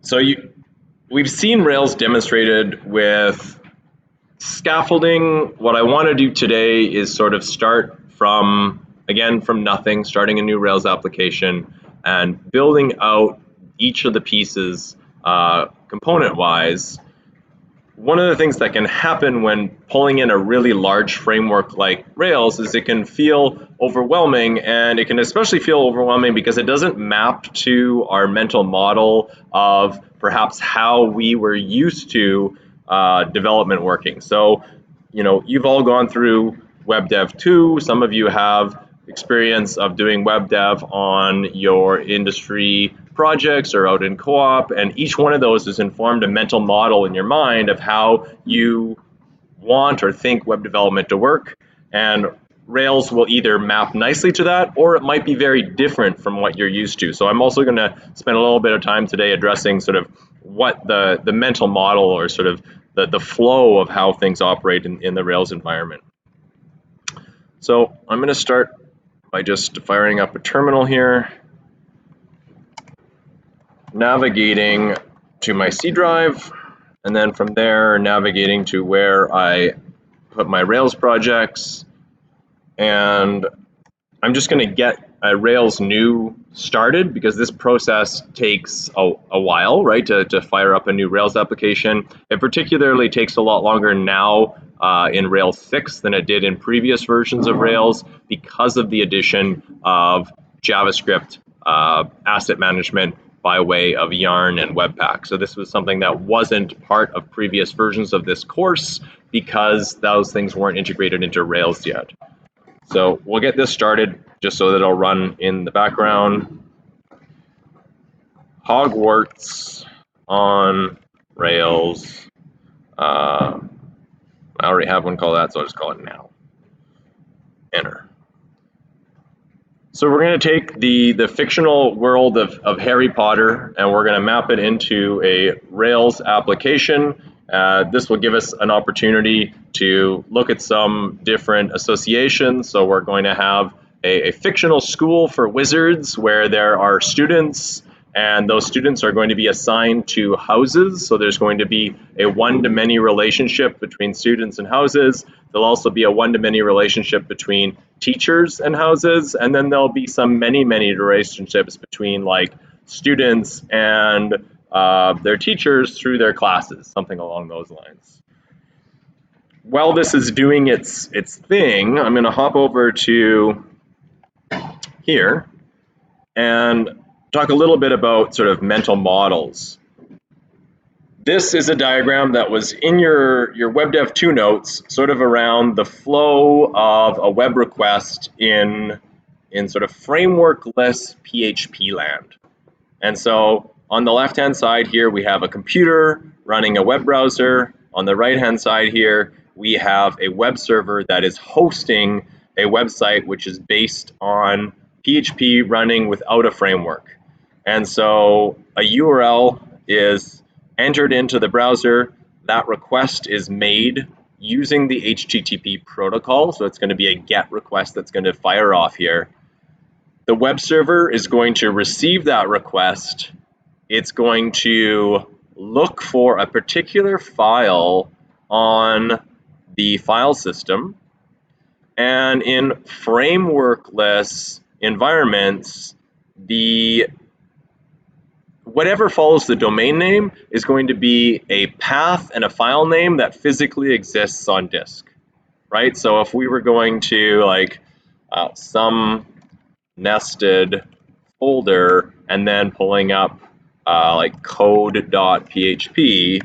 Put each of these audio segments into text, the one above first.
So we've seen Rails demonstrated with scaffolding. What I want to do today is sort of start from nothing, starting a new Rails application and building out each of the pieces component-wise. One of the things that can happen when pulling in a really large framework like Rails is it can feel overwhelming, and it can especially feel overwhelming because it doesn't map to our mental model of perhaps how we were used to development working. So, you've all gone through Web Dev 2. Some of you have experience of doing web dev on your industry projects or out in co-op, and each one of those has informed a mental model in your mind of how you want or think web development to work, and Rails will either map nicely to that, or it might be very different from what you're used to. So I'm also going to spend a little bit of time today addressing sort of what the mental model, or sort of the flow of how things operate in the Rails environment. So I'm going to start by just firing up a terminal here, navigating to my C drive, and then from there navigating to where I put my Rails projects. And I'm just going to get a Rails new started, because this process takes a while, right, to fire up a new Rails application. It particularly takes a lot longer now in Rails 6 than it did in previous versions of Rails, because of the addition of JavaScript asset management by way of Yarn and Webpack. So this was something that wasn't part of previous versions of this course, because those things weren't integrated into Rails yet. So we'll get this started just so that it'll run in the background. Hogwarts on Rails. I already have one called that, so I'll just call it now. Enter. So we're going to take the fictional world of Harry Potter, and we're going to map it into a Rails application. This will give us an opportunity to look at some different associations. So we're going to have a fictional school for wizards where there are students, and those students are going to be assigned to houses. So there's going to be a one-to-many relationship between students and houses. There'll also be a one-to-many relationship between teachers and houses, and then there'll be some many relationships between like students and their teachers through their classes, something along those lines. While this is doing its thing, I'm going to hop over to here and talk a little bit about sort of mental models. This is a diagram that was in your Web Dev 2 notes, sort of around the flow of a web request in sort of frameworkless PHP land. And so on the left-hand side here, we have a computer running a web browser. On the right-hand side here, we have a web server that is hosting a website which is based on PHP running without a framework. And so a URL is entered into the browser. That request is made using the HTTP protocol. So it's going to be a GET request that's going to fire off here. The web server is going to receive that request. It's going to look for a particular file on the file system. And in frameworkless environments, whatever follows the domain name is going to be a path and a file name that physically exists on disk, right? So if we were going to like some nested folder and then pulling up like code.php,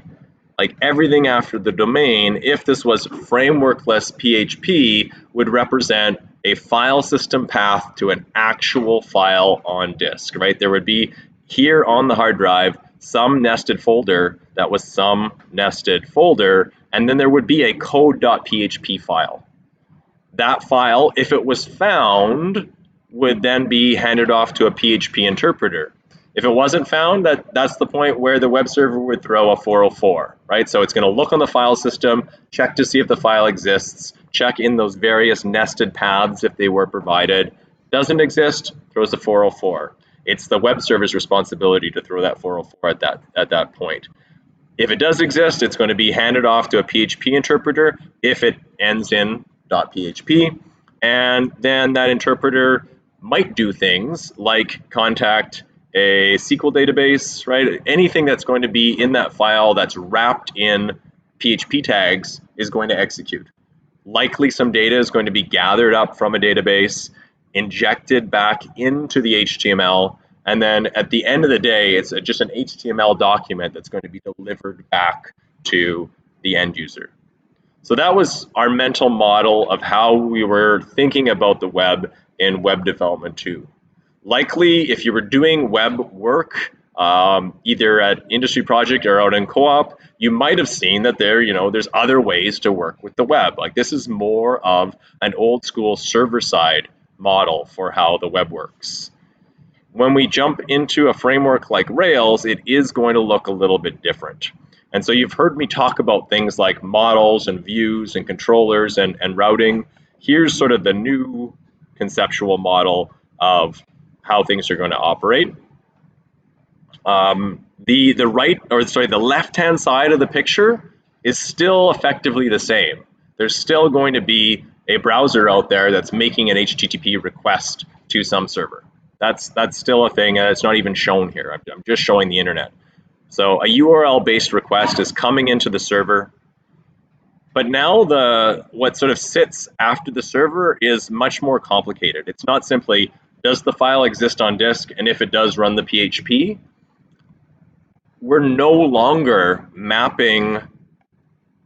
like everything after the domain, if this was frameworkless PHP, would represent a file system path to an actual file on disk, right? There would be here on the hard drive some nested folder that was some nested folder, and then there would be a code.php file. That file, if it was found, would then be handed off to a PHP interpreter. If it wasn't found, that's the point where the web server would throw a 404, right? So it's going to look on the file system, check to see if the file exists, check in those various nested paths if they were provided. Doesn't exist, throws a 404. It's the web server's responsibility to throw that 404 at that point. If it does exist, it's going to be handed off to a PHP interpreter if it ends in .php, and then that interpreter might do things like contact a SQL database, right? Anything that's going to be in that file that's wrapped in PHP tags is going to execute. Likely some data is going to be gathered up from a database, injected back into the HTML, and then at the end of the day, it's just an HTML document that's going to be delivered back to the end user. So that was our mental model of how we were thinking about the web in web development 2. Likely, if you were doing web work, either at industry project or out in co-op, you might have seen that there's other ways to work with the web. Like this is more of an old school server side model for how the web works. When we jump into a framework like Rails, it is going to look a little bit different. And so you've heard me talk about things like models and views and controllers and routing. Here's sort of the new conceptual model of how things are going to operate. The left-hand side of the picture is still effectively the same. There's still going to be a browser out there that's making an HTTP request to some server. That's still a thing, and it's not even shown here. I'm just showing the internet. So a URL-based request is coming into the server, but now what sort of sits after the server is much more complicated. It's not simply, does the file exist on disk, and if it does, run the PHP? We're no longer mapping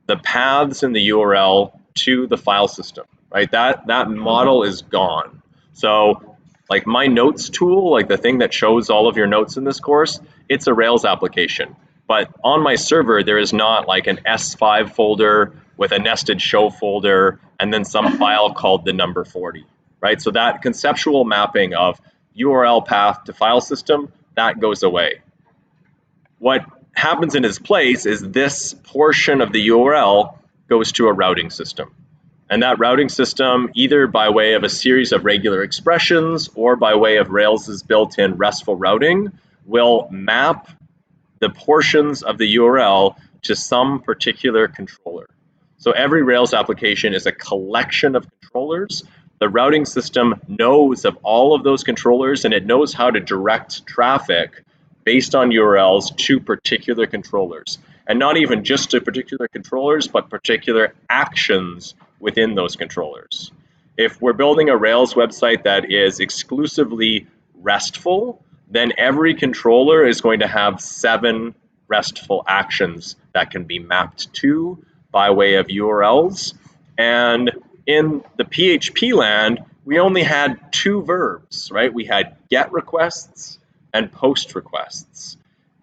the paths in the URL to the file system, right? That model is gone. So like my notes tool, like the thing that shows all of your notes in this course, it's a Rails application. But on my server, there is not like an S5 folder with a nested show folder and then some file called the number 40, right? So that conceptual mapping of URL path to file system, that goes away. What happens in its place is this portion of the URL goes to a routing system. And that routing system, either by way of a series of regular expressions or by way of Rails's built-in RESTful routing, will map the portions of the URL to some particular controller. So every Rails application is a collection of controllers. The routing system knows of all of those controllers, and it knows how to direct traffic based on URLs to particular controllers. And not even just to particular controllers, but particular actions within those controllers. If we're building a Rails website that is exclusively RESTful, then every controller is going to have 7 RESTful actions that can be mapped to by way of URLs. And in the PHP land, we only had 2 verbs, right? We had GET requests and POST requests.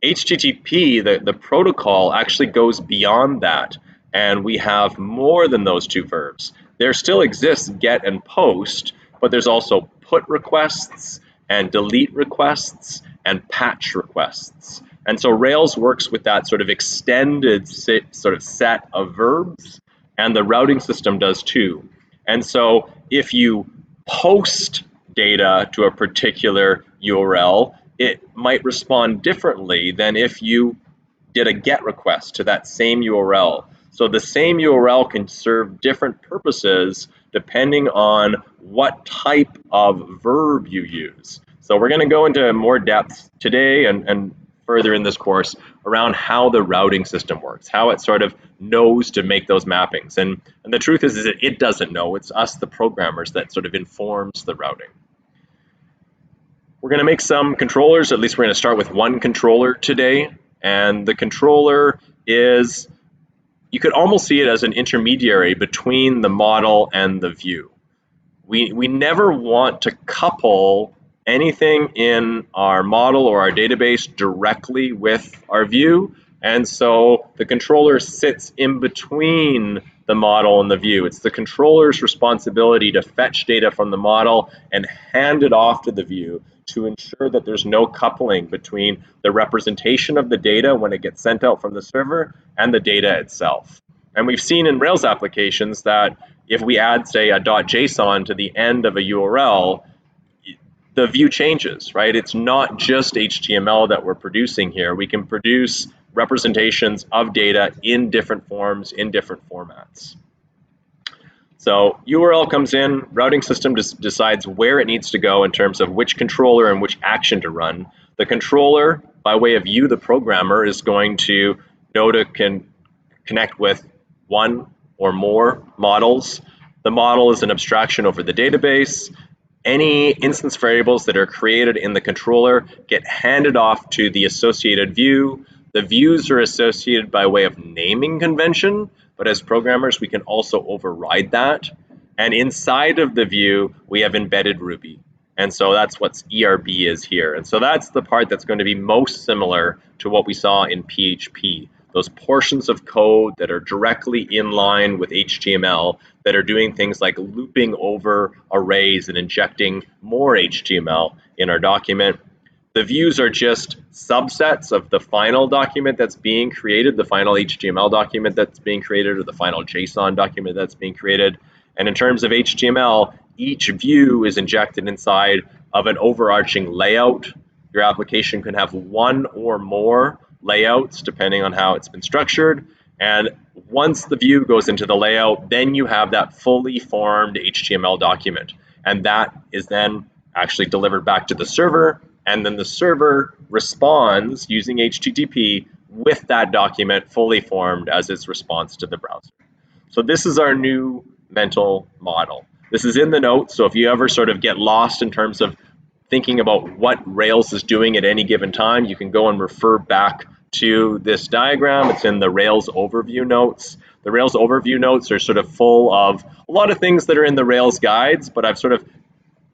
HTTP, the protocol, actually goes beyond that, and we have more than those 2 verbs. There still exists GET and POST, but there's also PUT requests and delete requests and patch requests. And so Rails works with that sort of extended set of verbs, and the routing system does too. And so if you post data to a particular URL, it might respond differently than if you did a GET request to that same URL. So the same URL can serve different purposes depending on what type of verb you use. So we're going to go into more depth today and further in this course around how the routing system works, how it sort of knows to make those mappings. And the truth is that it doesn't know. It's us, the programmers, that sort of informs the routing. We're going to make some controllers. At least we're going to start with one controller today. And the controller is, you could almost see it as an intermediary between the model and the view. We never want to couple anything in our model or our database directly with our view. And so the controller sits in between the model and the view. It's the controller's responsibility to fetch data from the model and hand it off to the view to ensure that there's no coupling between the representation of the data when it gets sent out from the server and the data itself. And we've seen in Rails applications that if we add, say, a .json to the end of a URL, the view changes, right? It's not just HTML that we're producing here. We can produce representations of data in different forms, in different formats. So URL comes in, routing system decides where it needs to go in terms of which controller and which action to run. The controller, by way of you, the programmer, is going to know to connect with one or more models. The model is an abstraction over the database. Any instance variables that are created in the controller get handed off to the associated view. The views are associated by way of naming convention, but as programmers, we can also override that. And inside of the view, we have embedded Ruby. And so that's what ERB is here. And so that's the part that's going to be most similar to what we saw in PHP. Those portions of code that are directly in line with HTML that are doing things like looping over arrays and injecting more HTML in our document. The views are just subsets of the final document that's being created, the final HTML document that's being created, or the final JSON document that's being created. And in terms of HTML, each view is injected inside of an overarching layout. Your application can have one or more layouts depending on how it's been structured. And once the view goes into the layout, then you have that fully formed HTML document. And that is then actually delivered back to the server. And then the server responds using HTTP with that document fully formed as its response to the browser. So this is our new mental model. This is in the notes, so if you ever sort of get lost in terms of thinking about what Rails is doing at any given time, you can go and refer back to this diagram. It's in the Rails overview notes. The Rails overview notes are sort of full of a lot of things that are in the Rails guides, but I've sort of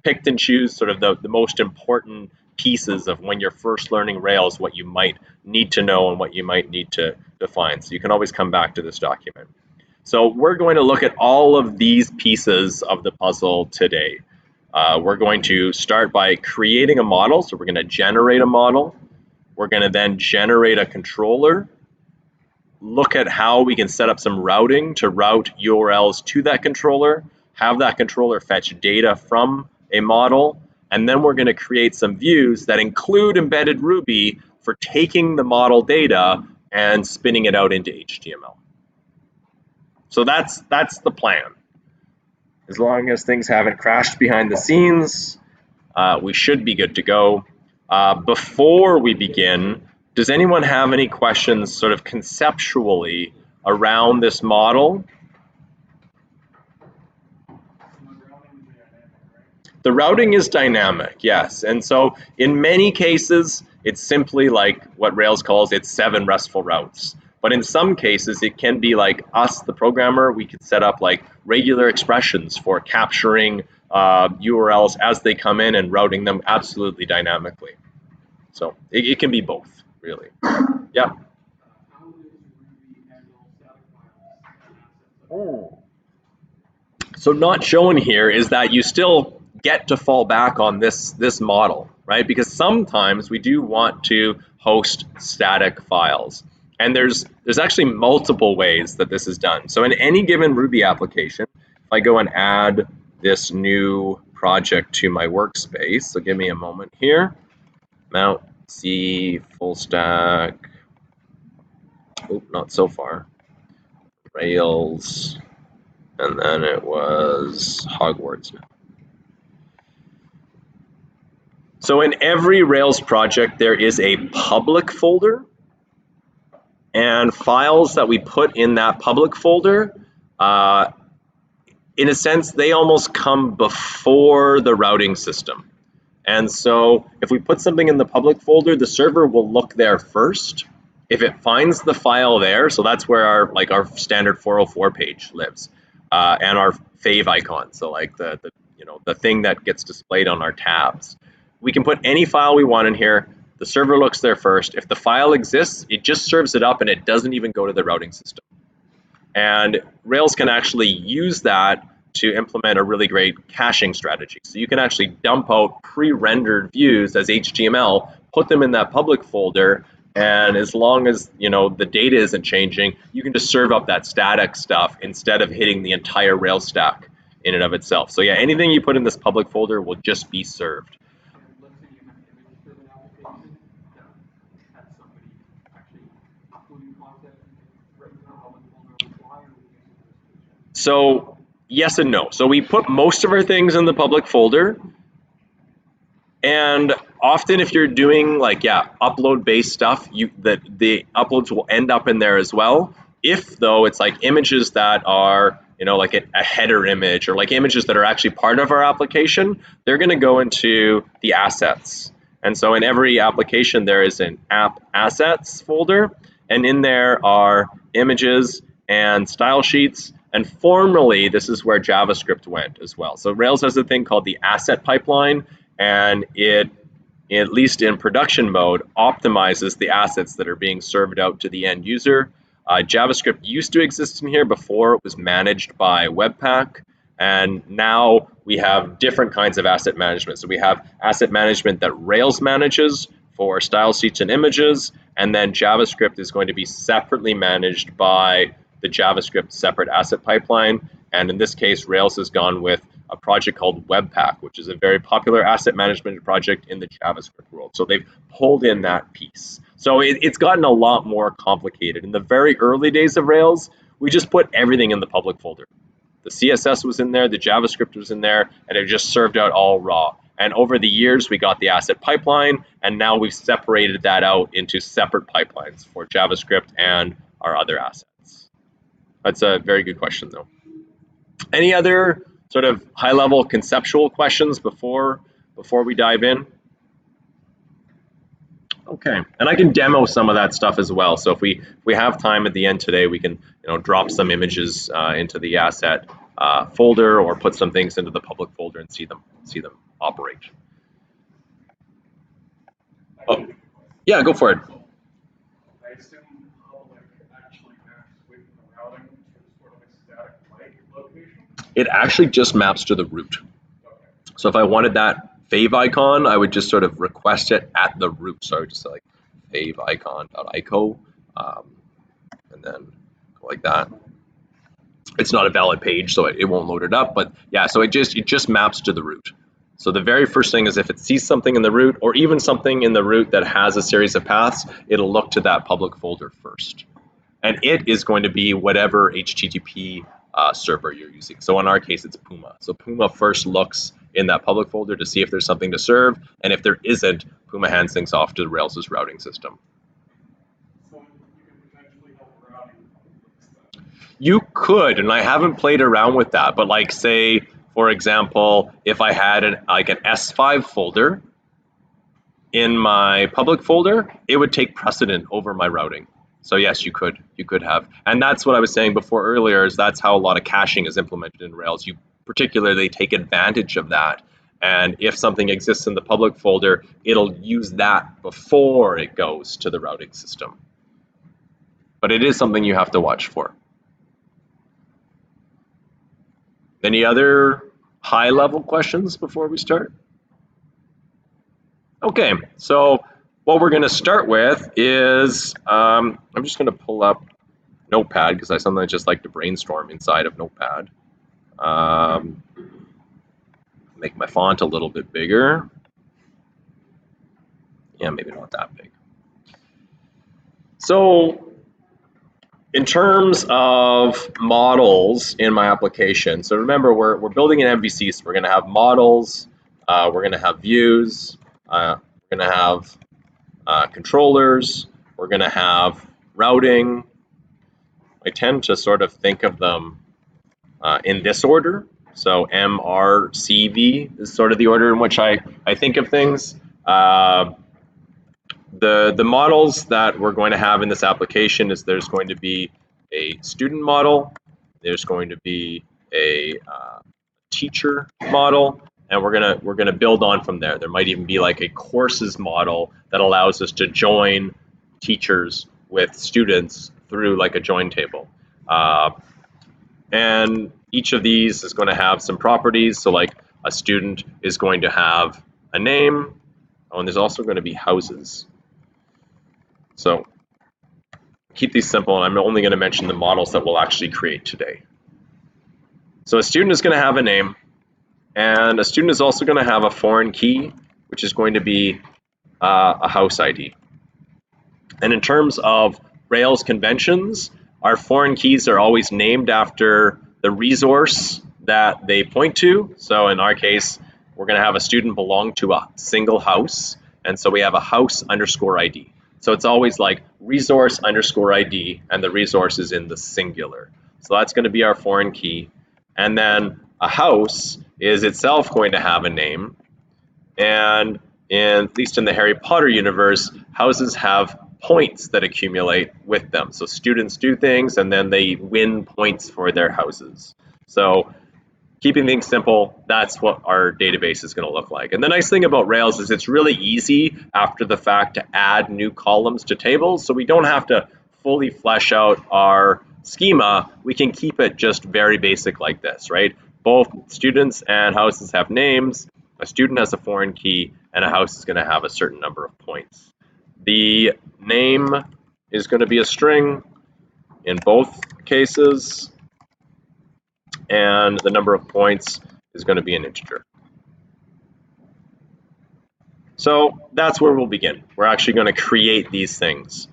picked and choose sort of the most important pieces of when you're first learning Rails, what you might need to know and what you might need to define. So you can always come back to this document. So we're going to look at all of these pieces of the puzzle today. We're going to start by creating a model. So we're going to generate a model. We're going to then generate a controller, look at how we can set up some routing to route URLs to that controller, have that controller fetch data from a model, and then we're going to create some views that include embedded Ruby for taking the model data and spinning it out into HTML. So that's the plan. As long as things haven't crashed behind the scenes, we should be good to go. Before we begin, does anyone have any questions sort of conceptually around this model? The routing is dynamic, yes. And so in many cases, it's simply like what Rails calls its 7 RESTful routes. But in some cases, it can be like us, the programmer, we could set up like regular expressions for capturing URLs as they come in and routing them absolutely dynamically. So it can be both, really. Yeah. So not shown here is that you still get to fall back on this model, right? Because sometimes we do want to host static files. And there's actually multiple ways that this is done. So in any given Ruby application, if I go and add this new project to my workspace, so give me a moment here, mount C full stack, oh, not so far, Rails, and then it was Hogwarts. So in every Rails project, there is a public folder, and files that we put in that public folder, in a sense, they almost come before the routing system. And so if we put something in the public folder, the server will look there first. If it finds the file there, so that's where our standard 404 page lives, and our fave icon, so like the thing that gets displayed on our tabs. We can put any file we want in here. The server looks there first. If the file exists, it just serves it up and it doesn't even go to the routing system. And Rails can actually use that to implement a really great caching strategy. So you can actually dump out pre-rendered views as HTML, put them in that public folder, and as long as the data isn't changing, you can just serve up that static stuff instead of hitting the entire Rails stack in and of itself. So yeah, anything you put in this public folder will just be served. So yes and no. So we put most of our things in the public folder, and often if you're doing like, yeah, upload based stuff, the uploads will end up in there as well. If though it's like images that are, like a header image or like images that are actually part of our application, they're going to go into the assets. And so in every application there is an app assets folder, and in there are images and style sheets. And formerly, this is where JavaScript went as well. So Rails has a thing called the asset pipeline, and it, at least in production mode, optimizes the assets that are being served out to the end user. JavaScript used to exist in here before it was managed by Webpack, and now we have different kinds of asset management. So we have asset management that Rails manages for style sheets and images, and then JavaScript is going to be separately managed by the JavaScript separate asset pipeline. And in this case, Rails has gone with a project called Webpack, which is a very popular asset management project in the JavaScript world. So they've pulled in that piece. So it's gotten a lot more complicated. In the very early days of Rails, we just put everything in the public folder. The CSS was in there, the JavaScript was in there, and it just served out all raw. And over the years, we got the asset pipeline, and now we've separated that out into separate pipelines for JavaScript and our other assets. That's a very good question, though. Any other sort of high-level conceptual questions before we dive in? Okay, and I can demo some of that stuff as well. So if we have time at the end today, we can drop some images into the asset folder, or put some things into the public folder and see them operate. Oh, yeah, go for it. I assume public actually maps with the routing to sort of a static location. It actually just maps to the root. Okay. So if I wanted that fave icon, I would just sort of request it at the root. So I would just say like fave icon.ico, and then go like that. It's not a valid page, so it won't load it up. But yeah, so it just maps to the root. So the very first thing is if it sees something in the root, or even something in the root that has a series of paths, it'll look to that public folder first. And it is going to be whatever HTTP server you're using. So in our case, it's Puma. So Puma first looks in that public folder to see if there's something to serve, and if there isn't, Puma hands things off to Rails' routing system. So you can potentially have routing conflicts then. You could, and I haven't played around with that, but like say, for example, if I had an S5 folder in my public folder, it would take precedent over my routing. So yes, you could have. And that's what I was saying before earlier, is that's how a lot of caching is implemented in Rails. You particularly take advantage of that. And if something exists in the public folder, it'll use that before it goes to the routing system. But it is something you have to watch for. Any other high-level questions before we start? Okay, so what we're going to start with is, I'm just going to pull up Notepad, because I sometimes just like to brainstorm inside of Notepad. Make my font a little bit bigger. Yeah, maybe not that big. So in terms of models in my application, so remember we're building an MVC, so we're going to have models, we're going to have views, we're going to have controllers, we're going to have routing. I tend to sort of think of them in this order. So M, R, C, V is sort of the order in which I think of things. The models that we're going to have in this application is there's going to be a student model, there's going to be a teacher model, and we're gonna build on from there. There might even be like a courses model that allows us to join teachers with students through like a join table. And each of these is going to have some properties. So like a student is going to have a name. Oh, and there's also going to be houses. So keep these simple, and I'm only going to mention the models that we'll actually create today. So a student is going to have a name, and a student is also going to have a foreign key, which is going to be a house ID. And in terms of Rails conventions, our foreign keys are always named after the resource that they point to. So in our case, we're going to have a student belong to a single house. And so we have a house underscore ID. So it's always like resource underscore ID, and the resource is in the singular. So that's going to be our foreign key. And then a house is itself going to have a name. And at least in the Harry Potter universe, houses have points that accumulate with them. So students do things and then they win points for their houses. So keeping things simple, that's what our database is going to look like. And the nice thing about Rails is it's really easy after the fact to add new columns to tables. So we don't have to fully flesh out our schema. We can keep it just very basic like this, right? Both students and houses have names. A student has a foreign key, and a house is going to have a certain number of points. The name is going to be a string in both cases, and the number of points is going to be an integer. So that's where we'll begin. We're actually going to create these things.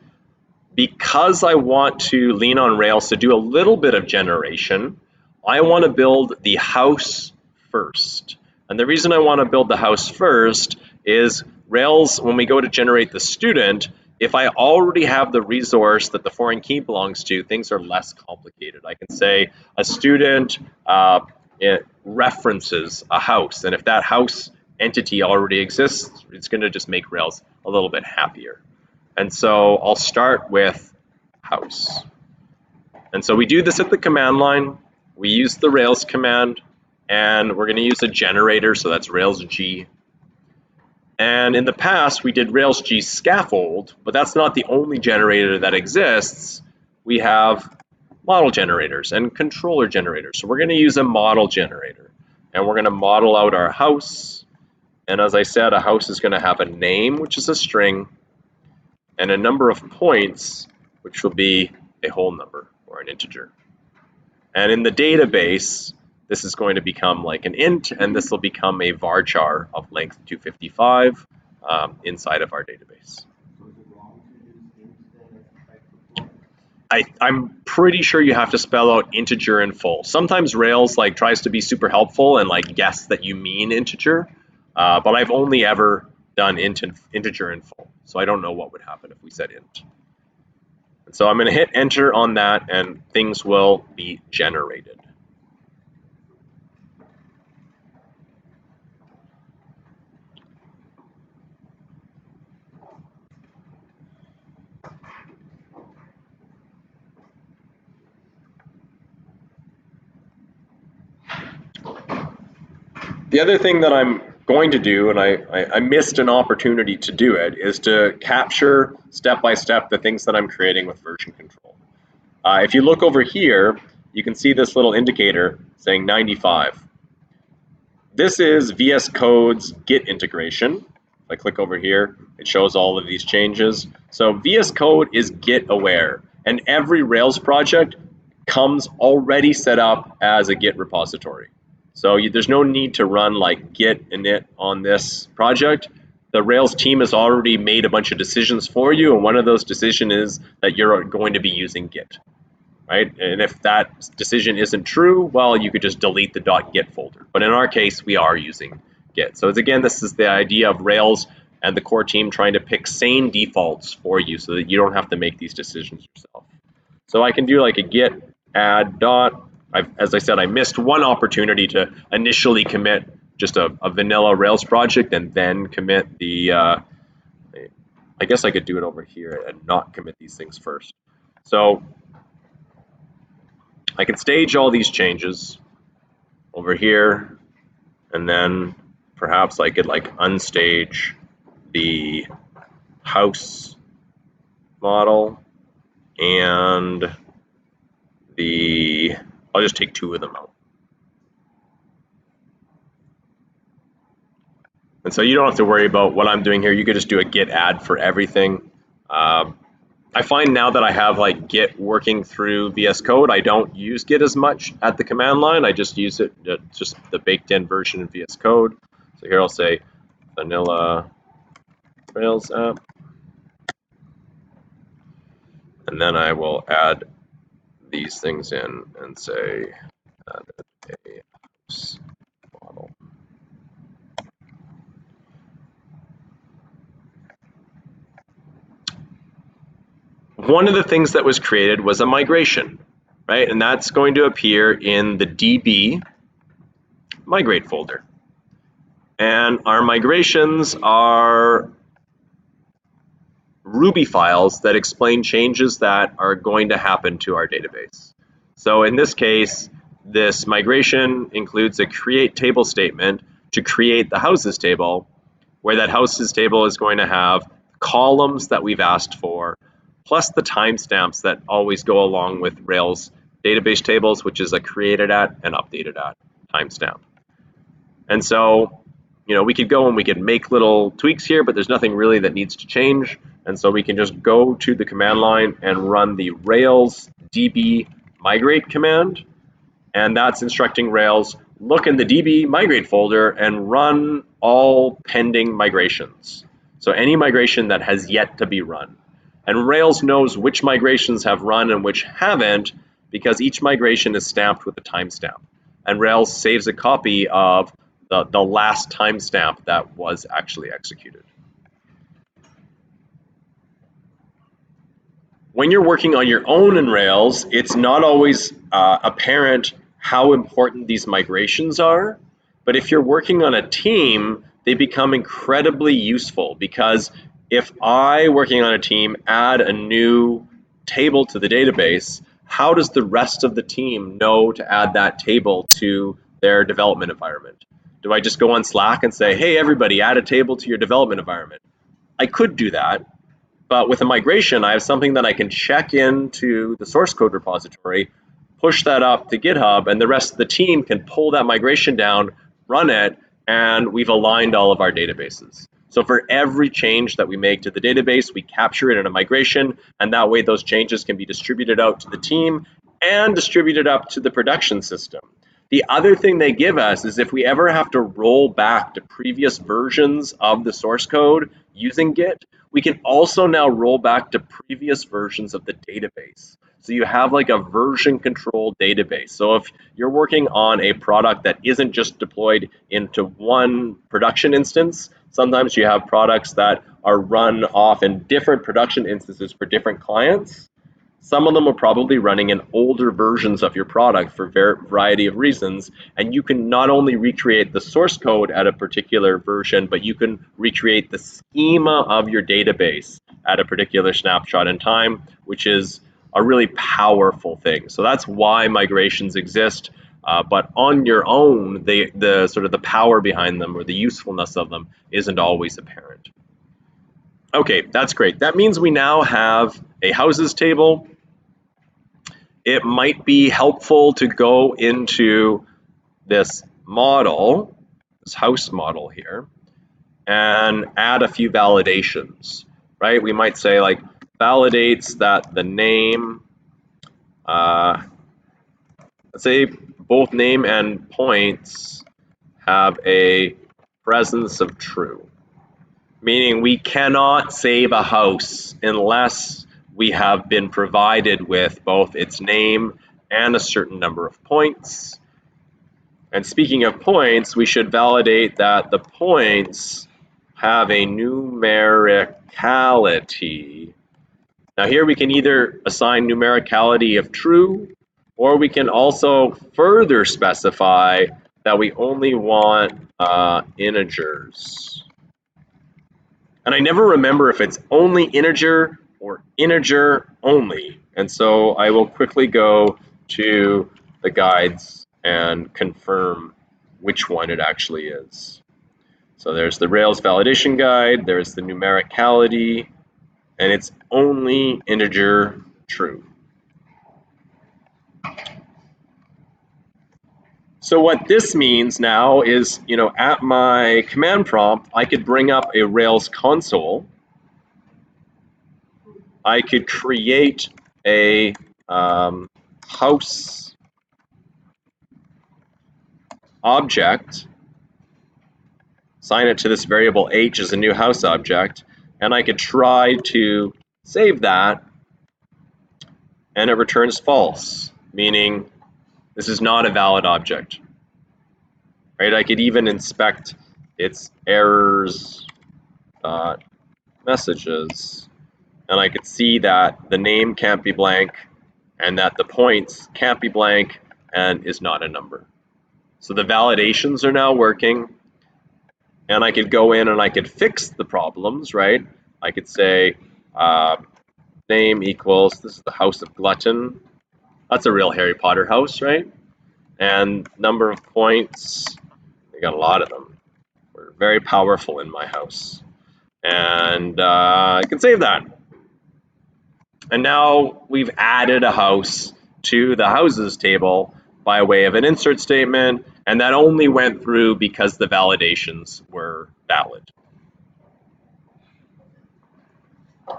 Because I want to lean on Rails to do a little bit of generation, I want to build the house first. And the reason I want to build the house first is Rails, when we go to generate the student, if I already have the resource that the foreign key belongs to, things are less complicated. I can say a student it references a house, and if that house entity already exists, it's going to just make Rails a little bit happier. And so I'll start with house. And so we do this at the command line. We use the Rails command, and we're going to use a generator, so that's Rails G. And in the past, we did Rails G scaffold, but that's not the only generator that exists. We have model generators and controller generators. So we're going to use a model generator, and we're going to model out our house. And as I said, a house is going to have a name, which is a string, and a number of points, which will be a whole number or an integer. And in the database, this is going to become like an int, and this will become a varchar of length 255 inside of our database. I'm pretty sure you have to spell out integer in full. Sometimes Rails like tries to be super helpful and like guess that you mean integer, but I've only ever done integer in full, so I don't know what would happen if we said int. And so I'm going to hit enter on that, and things will be generated. The other thing that I'm going to do, and I missed an opportunity to do it, is to capture step by step the things that I'm creating with version control. If you look over here, you can see this little indicator saying 95. This is VS Code's Git integration. If I click over here, it shows all of these changes. So VS Code is Git aware, and every Rails project comes already set up as a Git repository. So there's no need to run like Git init on this project. The Rails team has already made a bunch of decisions for you, and one of those decisions is that you're going to be using Git, right? And if that decision isn't true, well, you could just delete the .git folder. But in our case, we are using Git. So again, this is the idea of Rails and the core team trying to pick sane defaults for you so that you don't have to make these decisions yourself. So I can do like a git add dot. As I said, I missed one opportunity to initially commit just a vanilla Rails project and then commit the, I guess I could do it over here and not commit these things first. So I can stage all these changes over here, and then perhaps I could like unstage the house model and I'll just take two of them out. And so you don't have to worry about what I'm doing here. You could just do a git add for everything. I find now that I have like Git working through VS Code, I don't use Git as much at the command line. I just use it, just the baked in version in VS Code. So here I'll say vanilla Rails app. And then I will add these things in and say house model. One of the things that was created was a migration, right? And that's going to appear in the DB migrate folder. And our migrations are Ruby files that explain changes that are going to happen to our database. So in this case, this migration includes a create table statement to create the houses table, where that houses table is going to have columns that we've asked for, plus the timestamps that always go along with Rails database tables, which is a created at and updated at timestamp. And so, we could go and we could make little tweaks here, but there's nothing really that needs to change. And so we can just go to the command line and run the Rails db migrate command. And that's instructing Rails, look in the db migrate folder and run all pending migrations. So any migration that has yet to be run. And Rails knows which migrations have run and which haven't, because each migration is stamped with a timestamp. And Rails saves a copy of the last timestamp that was actually executed. When you're working on your own in Rails, it's not always apparent how important these migrations are, but if you're working on a team, they become incredibly useful, because if I, working on a team, add a new table to the database, how does the rest of the team know to add that table to their development environment? Do I just go on Slack and say, hey, everybody, add a table to your development environment? I could do that, but with a migration, I have something that I can check into the source code repository, push that up to GitHub, and the rest of the team can pull that migration down, run it, and we've aligned all of our databases. So for every change that we make to the database, we capture it in a migration, and that way those changes can be distributed out to the team and distributed up to the production system. The other thing they give us is if we ever have to roll back to previous versions of the source code using Git, we can also now roll back to previous versions of the database. So you have like a version control database. So if you're working on a product that isn't just deployed into one production instance, sometimes you have products that are run off in different production instances for different clients. Some of them are probably running in older versions of your product for a variety of reasons, and you can not only recreate the source code at a particular version, but you can recreate the schema of your database at a particular snapshot in time, which is a really powerful thing. So that's why migrations exist, but on your own, the sort of the power behind them or the usefulness of them isn't always apparent. Okay, that's great. That means we now have a houses table. It might be helpful to go into this model, this house model here, and add a few validations, right? We might say like validates that the name, let's say both name and points have a presence of true, meaning we cannot save a house unless we have been provided with both its name and a certain number of points. And speaking of points, we should validate that the points have a numericality. Now here we can either assign numericality of true, or we can also further specify that we only want integers. And I never remember if it's only integer or integer only. And so I will quickly go to the guides and confirm which one it actually is. So there's the Rails validation guide, there's the numericality, and it's only integer true. So what this means now is, at my command prompt, I could bring up a Rails console. I could create a house object, assign it to this variable h as a new house object, and I could try to save that, and it returns false, meaning this is not a valid object. right? I could even inspect its errors messages, and I could see that the name can't be blank and that the points can't be blank and is not a number. So the validations are now working, and I could go in and I could fix the problems, right? I could say name equals, this is the House of Glutton. That's a real Harry Potter house, right? And number of points, we got a lot of them. We're very powerful in my house. And I can save that. And now we've added a house to the houses table by way of an insert statement, and that only went through because the validations were valid.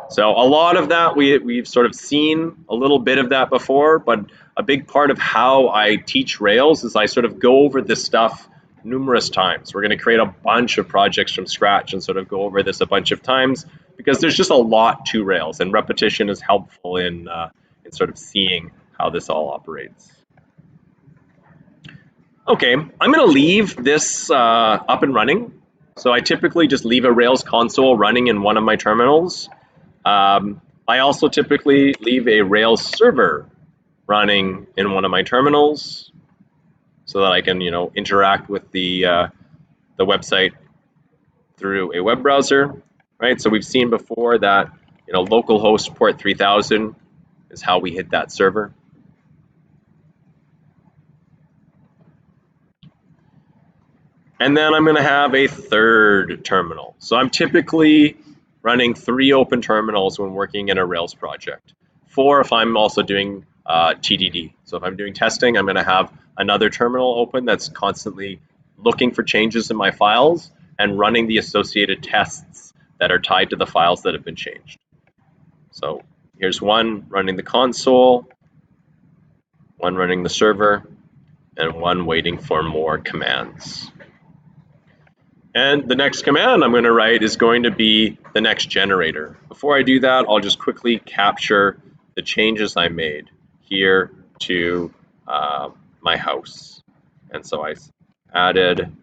So a lot of that we've sort of seen a little bit of that before, but a big part of how I teach Rails is I sort of go over this stuff numerous times. We're going to create a bunch of projects from scratch and sort of go over this a bunch of times because there's just a lot to Rails, and repetition is helpful in sort of seeing how this all operates. Okay, I'm going to leave this up and running. So I typically just leave a Rails console running in one of my terminals. I also typically leave a Rails server running in one of my terminals so that I can, interact with the website through a web browser, right? So we've seen before that, localhost port 3000 is how we hit that server. And then I'm going to have a third terminal. So I'm typically running 3 open terminals when working in a Rails project. 4 if I'm also doing TDD. So if I'm doing testing, I'm going to have another terminal open that's constantly looking for changes in my files and running the associated tests that are tied to the files that have been changed. So here's one running the console, one running the server, and one waiting for more commands. And the next command I'm going to write is going to be the next generator. Before I do that, I'll just quickly capture the changes I made here to my house. And so I added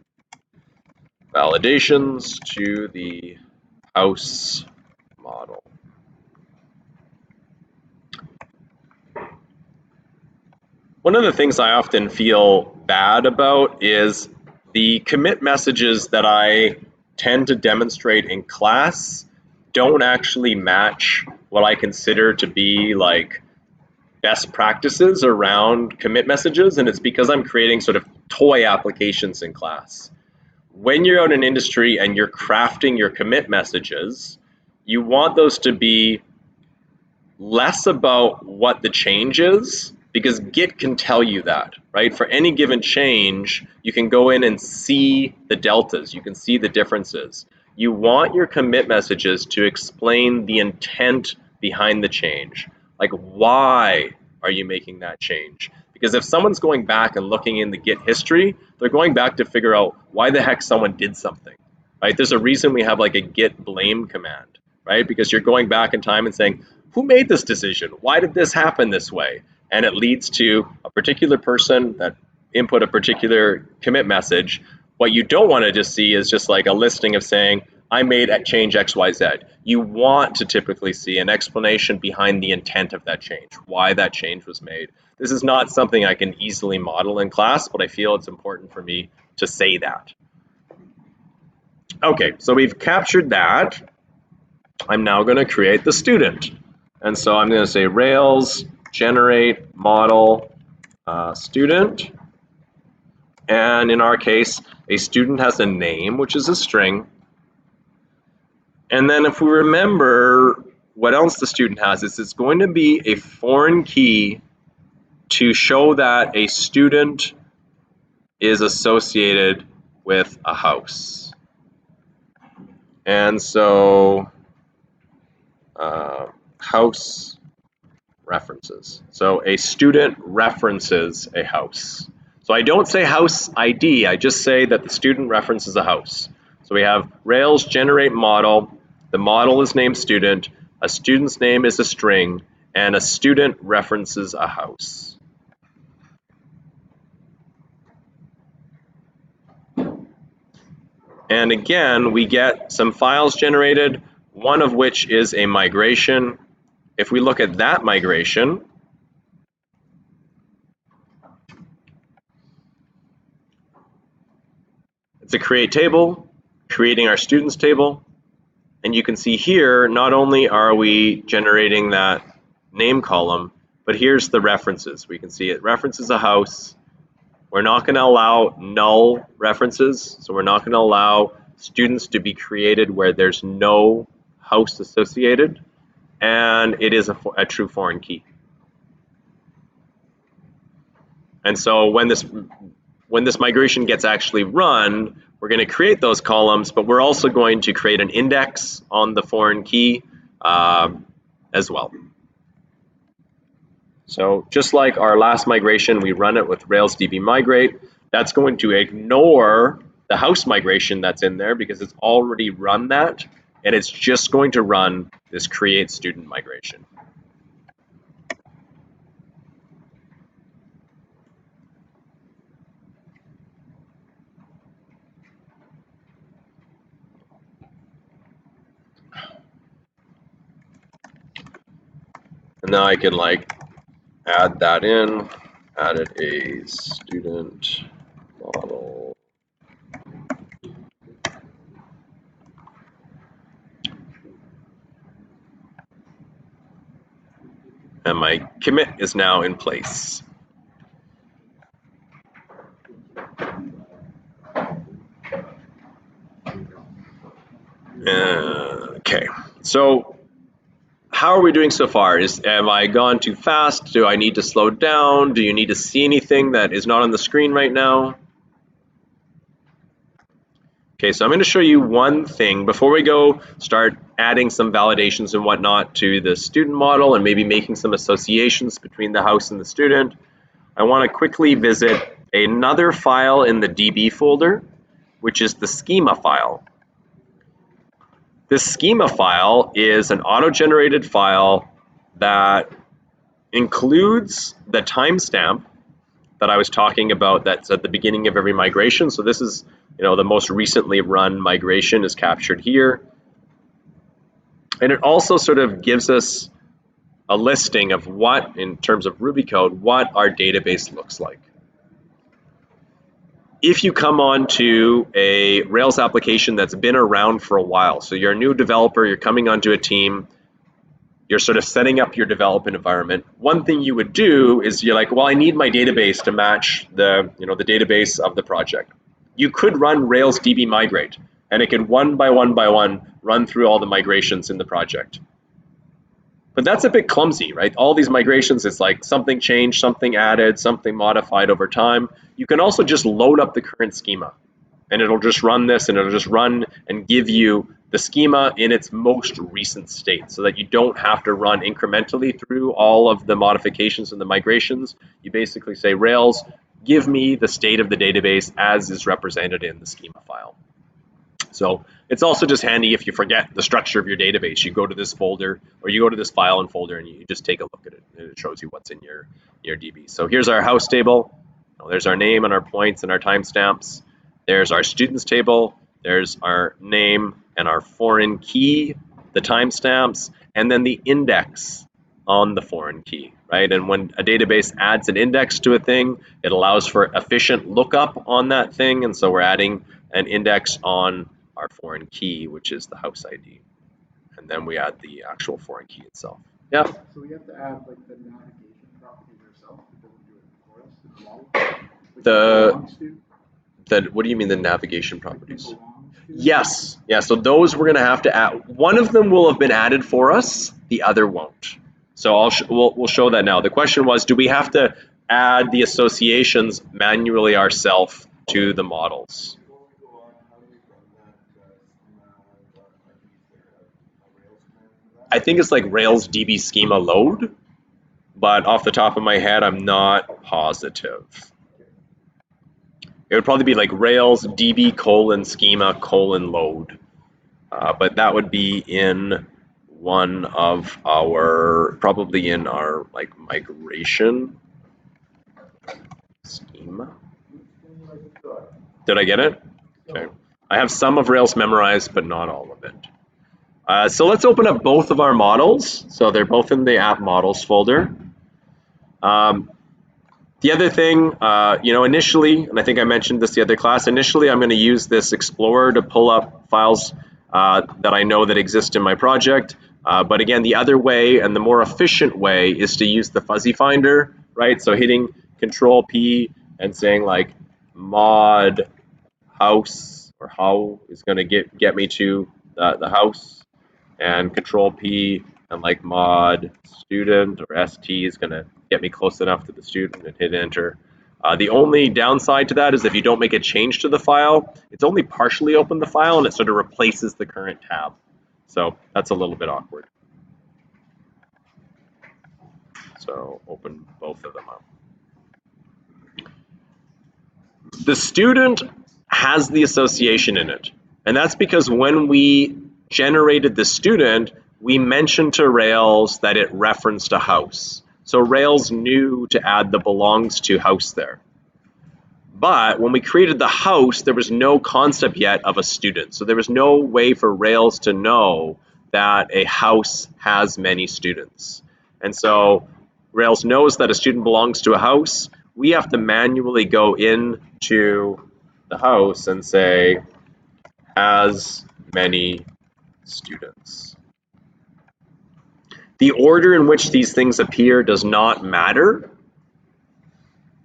validations to the house model. One of the things I often feel bad about is the commit messages that I tend to demonstrate in class don't actually match what I consider to be like best practices around commit messages, and it's because I'm creating sort of toy applications in class. When you're out in industry and you're crafting your commit messages, you want those to be less about what the change is, because Git can tell you that, right? For any given change, you can go in and see the deltas, you can see the differences. You want your commit messages to explain the intent behind the change. Like, why are you making that change? Because if someone's going back and looking in the Git history, they're going back to figure out why the heck someone did something, right? There's a reason we have like a git blame command, right? Because you're going back in time and saying, who made this decision? Why did this happen this way? And it leads to a particular person that input a particular commit message. What you don't want to just see is just like a listing of saying, I made a change XYZ. You want to typically see an explanation behind the intent of that change, why that change was made. This is not something I can easily model in class, but I feel it's important for me to say that. Okay, so we've captured that. I'm now going to create the student. And so I'm going to say Rails generate model student. And in our case, a student has a name, which is a string. And then if we remember what else the student has, is it's going to be a foreign key to show that a student is associated with a house. And so house references. So a student references a house. So I don't say house ID, I just say that the student references a house. So we have Rails generate model, the model is named student, a student's name is a string, and a student references a house. And again, we get some files generated, one of which is a migration. If we look at that migration, it's a create table, creating our students table. And you can see here, not only are we generating that name column, but here's the references. We can see it references a house. We're not going to allow null references, so we're not going to allow students to be created where there's no house associated, and it is a true foreign key. And so when this migration gets actually run, we're going to create those columns, but we're also going to create an index on the foreign key as well. So just like our last migration, we run it with Rails DB migrate. That's going to ignore the house migration that's in there because it's already run that, and it's just going to run this create student migration. And now I can like add that in, added a student model. And my commit is now in place. Okay, so how are we doing so far? Have I gone too fast? Do I need to slow down? Do you need to see anything that is not on the screen right now? Okay, so I'm going to show you one thing before we go start adding some validations and whatnot to the student model and maybe making some associations between the house and the student. I want to quickly visit another file in the DB folder, which is the schema file. This schema file is an auto-generated file that includes the timestamp that I was talking about that's at the beginning of every migration. So this is, the most recently run migration is captured here. And it also sort of gives us a listing of what, in terms of Ruby code, what our database looks like. If you come on to a Rails application that's been around for a while, so you're a new developer, you're coming onto a team, you're sort of setting up your development environment. One thing you would do is you're like, well, I need my database to match the database of the project. You could run Rails DB migrate, and it can one by one run through all the migrations in the project. But that's a bit clumsy, right? All these migrations, it's like something changed, something added, something modified over time. You can also just load up the current schema, and it'll just run this, and it'll just run and give you the schema in its most recent state so that you don't have to run incrementally through all of the modifications and the migrations. You basically say, Rails, give me the state of the database as is represented in the schema file. So it's also just handy if you forget the structure of your database. You go to this folder or you go to this file and folder and you just take a look at it, and it shows you what's in your DB. So here's our house table. There's our name and our points and our timestamps. There's our students table. There's our name and our foreign key, the timestamps, and then the index on the foreign key, right? And when a database adds an index to a thing, it allows for efficient lookup on that thing. And so we're adding an index on our foreign key, which is the house ID. And then we add the actual foreign key itself. Yeah? So we have to add like the navigation properties ourselves. It doesn't do it for us. The model. What do you mean the navigation properties? Yes. Yeah, so those we're going to have to add. One of them will have been added for us. The other won't. So we'll show that now. The question was, do we have to add the associations manually ourselves to the models? I think it's like Rails DB schema load, but off the top of my head, I'm not positive. It would probably be like Rails DB :schema :load, but that would be in one of our, probably in our like migration schema. Did I get it? Okay. I have some of Rails memorized, but not all of it. So let's open up both of our models. So they're both in the app models folder. The other thing, initially, and I think I mentioned this the other class, initially I'm going to use this Explorer to pull up files that I know that exist in my project. But again, the other way and the more efficient way is to use the fuzzy finder, right? So hitting Control P and saying like mod house or how is going to get me to the house, and Control P and like mod student or ST is going to get me close enough to the student, and hit enter. The only downside to that is if you don't make a change to the file, it's only partially opened the file and it sort of replaces the current tab. So that's a little bit awkward. So open both of them up. The student has the association in it. And that's because when we generated the student, we mentioned to Rails that it referenced a house. So Rails knew to add the belongs to house there. But when we created the house, there was no concept yet of a student. So there was no way for Rails to know that a house has many students. And so Rails knows that a student belongs to a house. We have to manually go into the house and say, has many students. The order in which these things appear does not matter.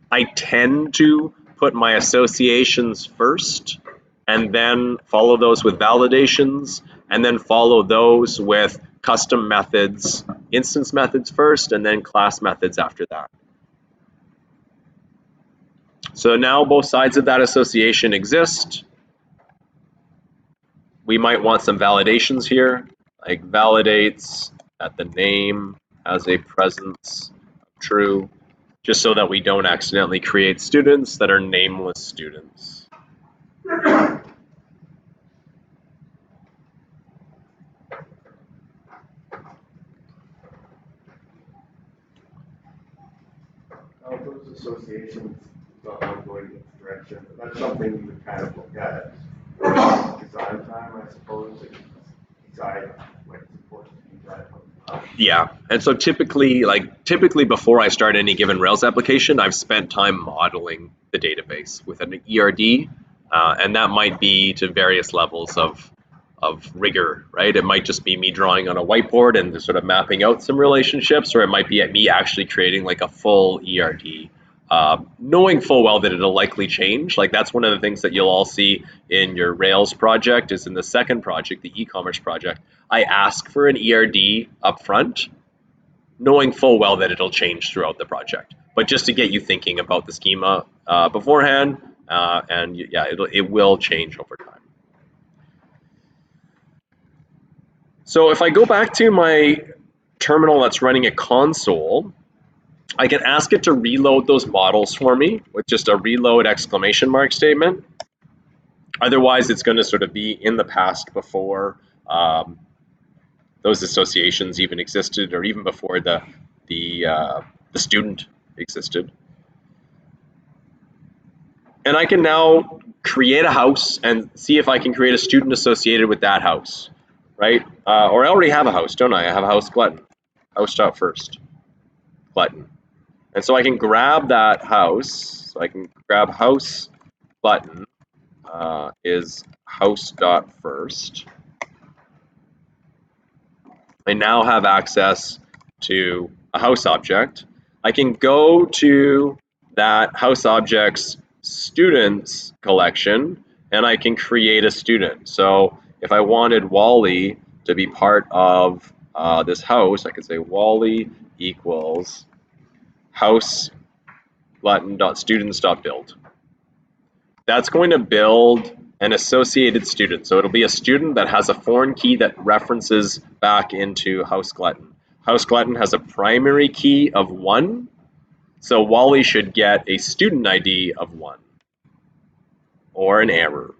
I tend to put my associations first and then follow those with validations, and then follow those with custom methods, instance methods first, and then class methods after that. So now both sides of that association exist. We might want some validations here, like validates that the name has a presence of true, just so that we don't accidentally create students that are nameless students. Those associations don't go in each direction. That's something you would kind of look at design time, I suppose, and decide when it's important to use that. Yeah, and so typically before I start any given Rails application, I've spent time modeling the database with an ERD, and that might be to various levels of rigor, right? It might just be me drawing on a whiteboard and just sort of mapping out some relationships, or it might be me actually creating like a full ERD, knowing full well that it'll likely change. Like that's one of the things that you'll all see in your Rails project is in the second project, the e-commerce project, I ask for an ERD up front, knowing full well that it'll change throughout the project, but just to get you thinking about the schema beforehand, and yeah, it will change over time. So if I go back to my terminal that's running a console, I can ask it to reload those models for me with just a reload exclamation mark statement. Otherwise, it's going to sort of be in the past before those associations even existed, or even before the student existed. And I can now create a house and see if I can create a student associated with that house, right? Or I already have a house, don't I? I have a house glutton, house.first glutton. And so I can grab that house. So I can grab house button is house.first. I now have access to a house object. I can go to that house object's students collection and I can create a student. So if I wanted Wally to be part of this house, I could say Wally equals house button.students.build. That's going to build an associated student. So it'll be a student that has a foreign key that references back into house glutton. House glutton has a primary key of 1, so Wally should get a student ID of 1 or an error.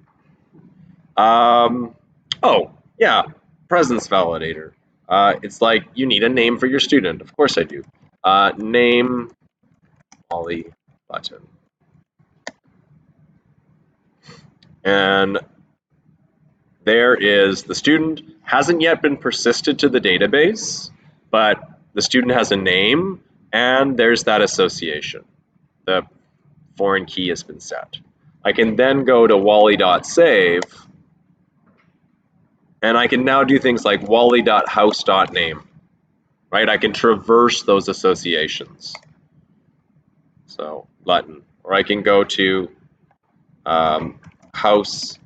Oh, yeah, presence validator. It's like you need a name for your student. Of course I do. Name Wally button. And there is the student hasn't yet been persisted to the database, but the student has a name and there's that association. The foreign key has been set. I can then go to wally.save and I can now do things like wally.house.name, right? I can traverse those associations. So Glutton, or I can go to house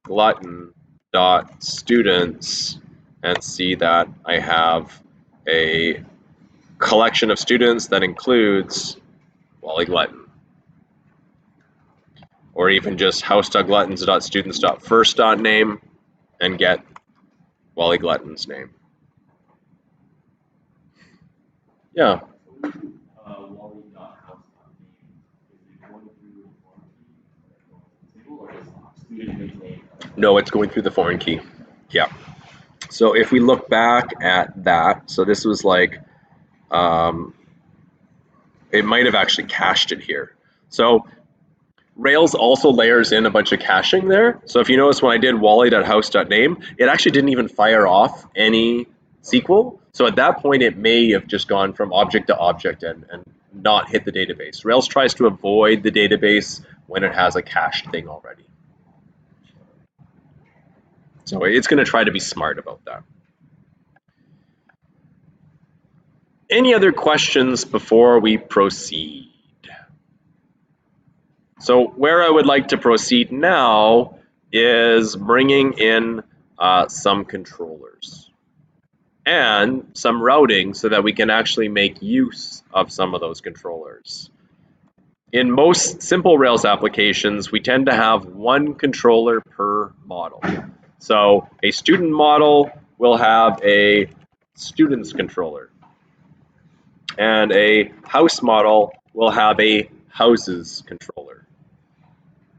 glutton.students and see that I have a collection of students that includes Wally Glutton. Or even just house.gluttons.students.first.name and get Wally Glutton's name. Yeah. No, it's going through the foreign key. Yeah. So if we look back at that, so this was like, it might have actually cached it here. So Rails also layers in a bunch of caching there. So if you notice when I did wally.house.name, it actually didn't even fire off any SQL. So at that point, it may have just gone from object to object and not hit the database. Rails tries to avoid the database when it has a cached thing already. So it's going to try to be smart about that. Any other questions before we proceed? So where I would like to proceed now is bringing in some controllers and some routing so that we can actually make use of some of those controllers. In most simple Rails applications, we tend to have one controller per model. So a student model will have a students controller, and a house model will have a houses controller.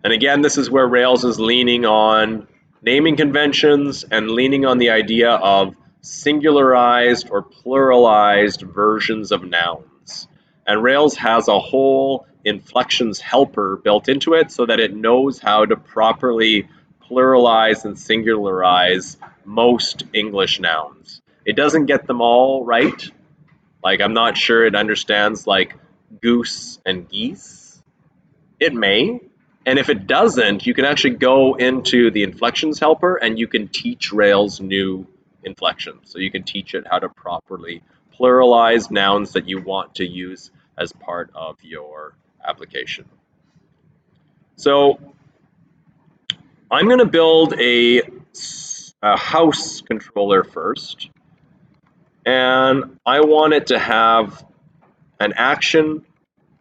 And again, this is where Rails is leaning on naming conventions and leaning on the idea of singularized or pluralized versions of nouns. And Rails has a whole inflections helper built into it so that it knows how to properly pluralize and singularize most English nouns. It doesn't get them all right. Like, I'm not sure it understands like goose and geese. It may. And if it doesn't, you can actually go into the inflections helper and you can teach Rails new inflections. So you can teach it how to properly pluralize nouns that you want to use as part of your application. So I'm going to build a house controller first. And I want it to have an action,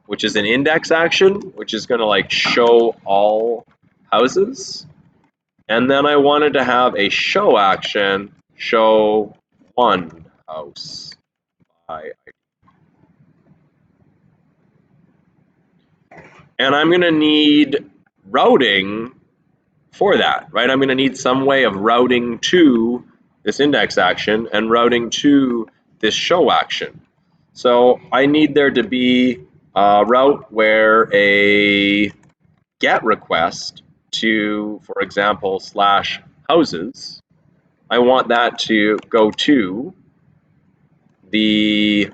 which is an index action, which is going to like show all houses. And then I wanted to have a show action, show one house by ID. And I'm going to need routing for that, right? I'm going to need some way of routing to this index action and routing to this show action. So I need there to be a route where a GET request to, for example, /houses, I want that to go to the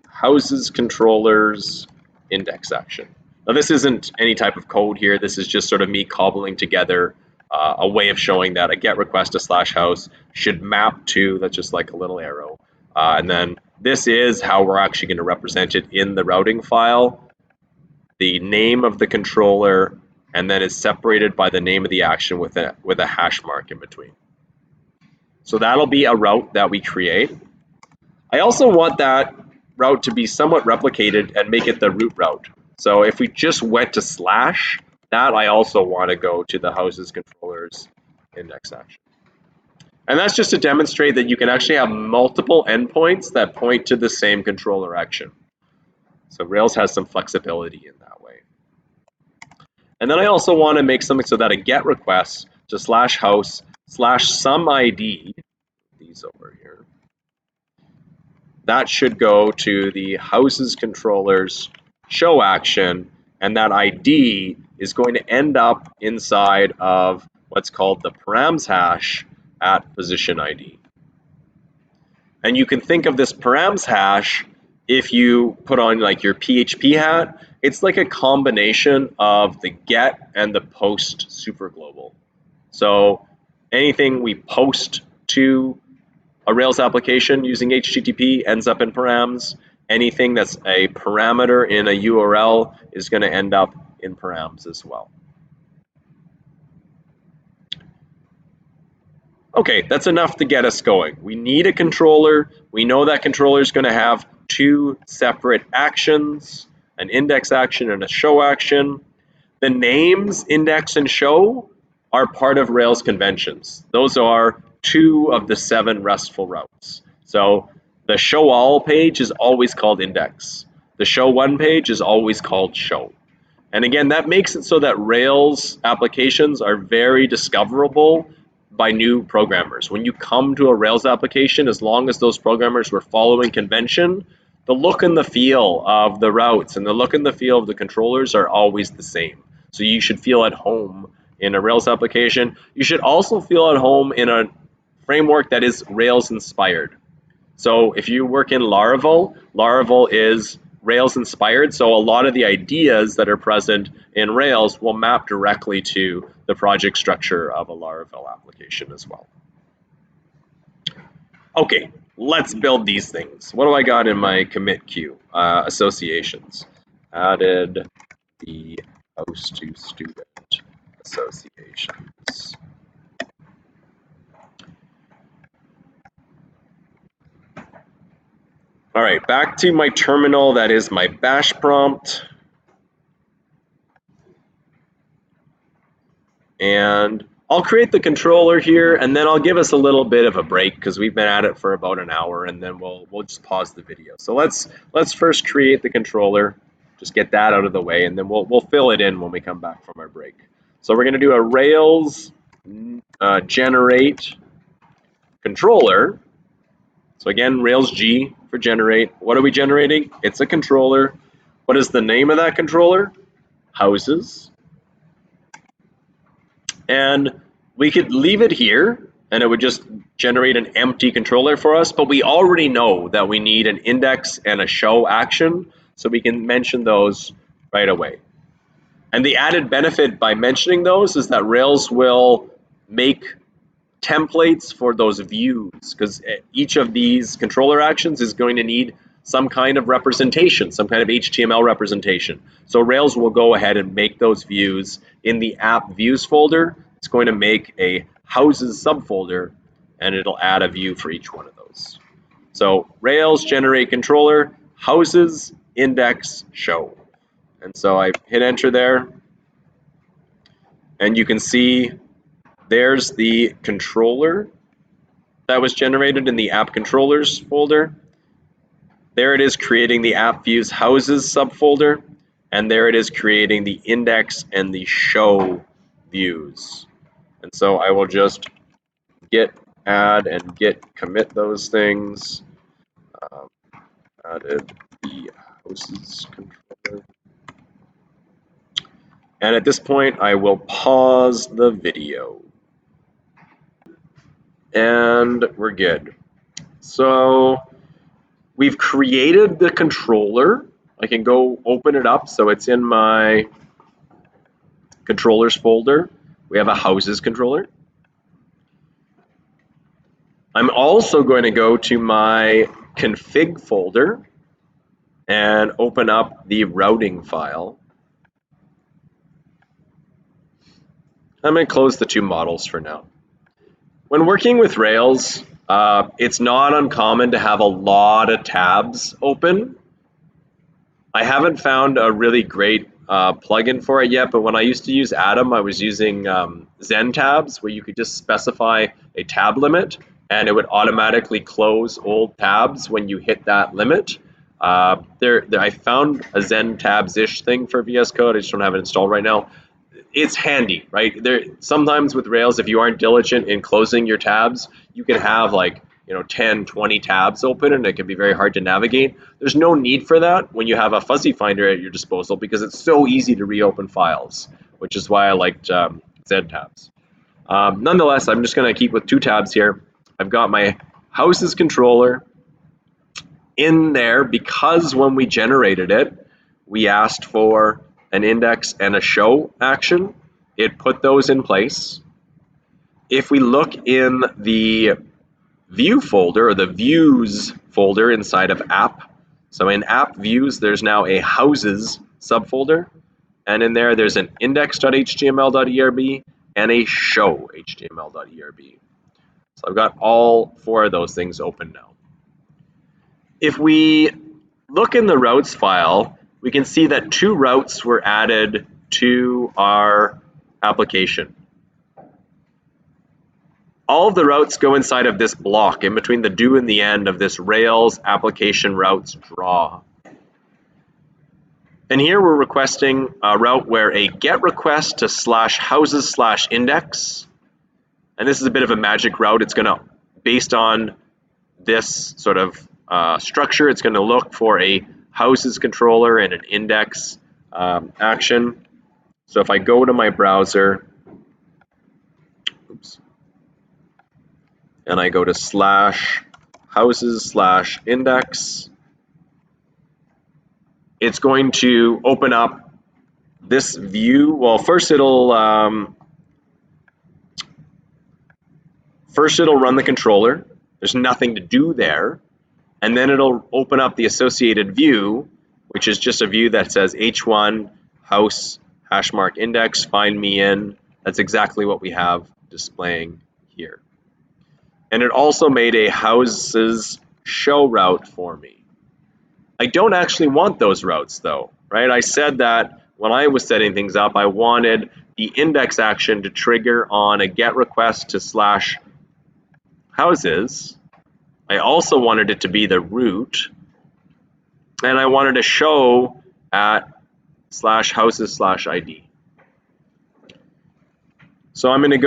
houses controllers index action. Now this isn't any type of code here, this is just sort of me cobbling together a way of showing that a GET request to /house should map to, that's just like a little arrow. And then this is how we're actually going to represent it in the routing file. The name of the controller, and then it's separated by the name of the action with a hash mark in between. So that'll be a route that we create. I also want that route to be somewhat replicated and make it the root route. So if we just went to /, that I also want to go to the houses controllers index action. And that's just to demonstrate that you can actually have multiple endpoints that point to the same controller action. So Rails has some flexibility in that way. And then I also want to make something so that a GET request to /house /some ID, these over here, that should go to the houses controllers show action, and that ID is going to end up inside of what's called the params hash at position ID. And you can think of this params hash, if you put on like your PHP hat, it's like a combination of the get and the post superglobal. So anything we post to a Rails application using HTTP ends up in params. Anything that's a parameter in a URL is going to end up in params as well. Okay, that's enough to get us going. We need a controller. We know that controller is going to have two separate actions, an index action and a show action. The names index and show are part of Rails conventions. Those are 2 of the 7 RESTful routes. So the show all page is always called index. The show one page is always called show. And again, that makes it so that Rails applications are very discoverable by new programmers. When you come to a Rails application, as long as those programmers were following convention, the look and the feel of the routes and the look and the feel of the controllers are always the same. So you should feel at home in a Rails application. You should also feel at home in a framework that is Rails inspired. So if you work in Laravel, Laravel is Rails inspired, so a lot of the ideas that are present in Rails will map directly to the project structure of a Laravel application as well. Okay, let's build these things. What do I got in my commit queue? Associations. Added the host to student associations. All right, back to my terminal. That is my bash prompt. And I'll create the controller here, and then I'll give us a little bit of a break because we've been at it for about an hour, and then we'll just pause the video. So let's first create the controller, just get that out of the way, and then we'll fill it in when we come back from our break. So we're going to do a Rails generate controller. So again, Rails G for generate. What are we generating? It's a controller. What is the name of that controller? Houses. And we could leave it here and it would just generate an empty controller for us, but we already know that we need an index and a show action, so we can mention those right away. And the added benefit by mentioning those is that Rails will make templates for those views, because each of these controller actions is going to need some kind of representation, some kind of HTML representation. So Rails will go ahead and make those views in the app views folder. It's going to make a houses subfolder, and it'll add a view for each one of those. So Rails generate controller, houses, index, show. And so I hit enter there, and you can see there's the controller that was generated in the app controllers folder. There it is creating the app views houses subfolder, and there it is creating the index and the show views. And so I will just git add and git commit those things. Added the houses controller. And at this point, I will pause the video. And we're good. So we've created the controller. I can go open it up. So it's in my controllers folder. We have a houses controller. I'm also going to go to my config folder and open up the routing file. I'm going to close the 2 models for now. When working with Rails, it's not uncommon to have a lot of tabs open. I haven't found a really great plugin for it yet, but when I used to use Atom, I was using Zen tabs, where you could just specify a tab limit, and it would automatically close old tabs when you hit that limit. I found a Zen tabs-ish thing for VS Code. I just don't have it installed right now. It's handy, right? Sometimes with Rails, if you aren't diligent in closing your tabs, you can have like 10, 20 tabs open, and it can be very hard to navigate. There's no need for that when you have a fuzzy finder at your disposal, because it's so easy to reopen files, which is why I liked Zen tabs. Nonetheless, I'm just going to keep with 2 tabs here. I've got my houses controller in there because when we generated it, we asked for an index and a show action. It put those in place. If we look in the view folder, or the views folder inside of app, so in app views, there's now a houses subfolder, and in there, there's an index.html.erb and a show.html.erb. So I've got all 4 of those things open now. If we look in the routes file, we can see that 2 routes were added to our application. All of the routes go inside of this block in between the do and the end of this Rails application routes draw. And here we're requesting a route where a get request to /houses/index, and this is a bit of a magic route. It's going to, based on this sort of structure, it's going to look for a houses controller and an index action. So if I go to my browser, oops, and I go to /houses/index, it's going to open up this view. Well, first it'll run the controller. There's nothing to do there. And then it'll open up the associated view, which is just a view that says h1 house # index find me in. That's exactly what we have displaying here. And it also made a houses show route for me. I don't actually want those routes though, right? I said that when I was setting things up, I wanted the index action to trigger on a get request to /houses. I also wanted it to be the root, and I wanted to show at /houses/id. So I'm going to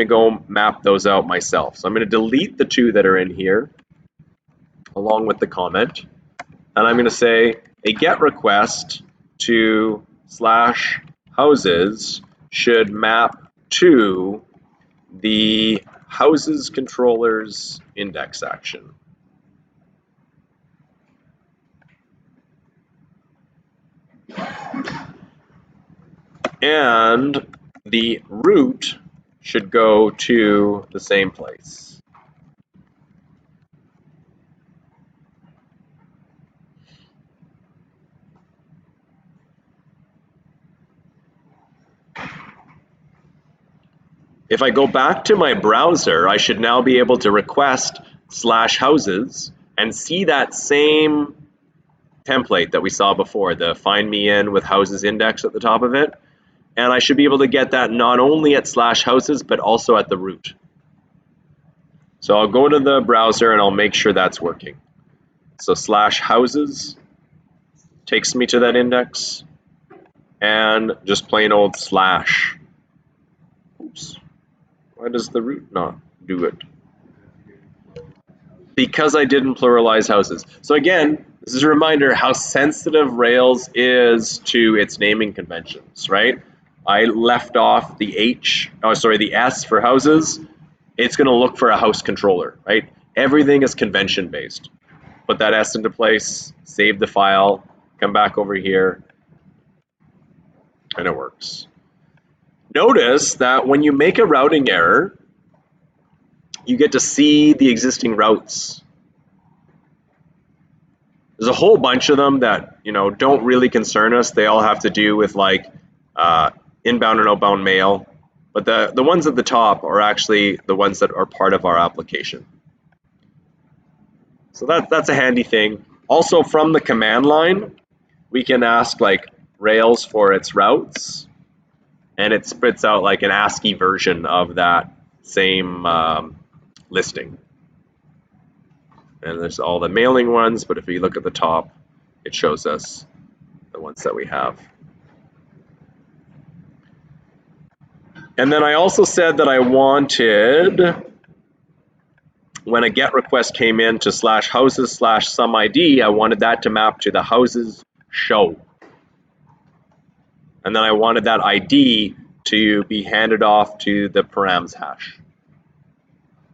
go map those out myself. So I'm going to delete the 2 that are in here along with the comment, and I'm going to say a get request to /houses should map to the houses controller's index action. And the root should go to the same place. If I go back to my browser, I should now be able to request /houses and see that same template that we saw before, the find me in with houses index at the top of it. And I should be able to get that not only at /houses, but also at the root. So I'll go to the browser and I'll make sure that's working. So /houses takes me to that index, and just plain old /. Oops. Why does the root not do it? Because I didn't pluralize houses. So again, this is a reminder how sensitive Rails is to its naming conventions, right? I left off the the S for houses. It's going to look for a house controller, right? Everything is convention based. Put that S into place, save the file, come back over here, and it works. Notice that when you make a routing error, you get to see the existing routes. There's a whole bunch of them that don't really concern us. They all have to do with like inbound and outbound mail, but the ones at the top are actually the ones that are part of our application. So that's a handy thing. Also, from the command line, we can ask like Rails for its routes, and it spits out like an ASCII version of that same listing. And there's all the mailing ones, but if you look at the top, it shows us the ones that we have. And then I also said that I wanted, when a get request came in to /houses/SOMEID, I wanted that to map to the houses show. And then I wanted that ID to be handed off to the params hash.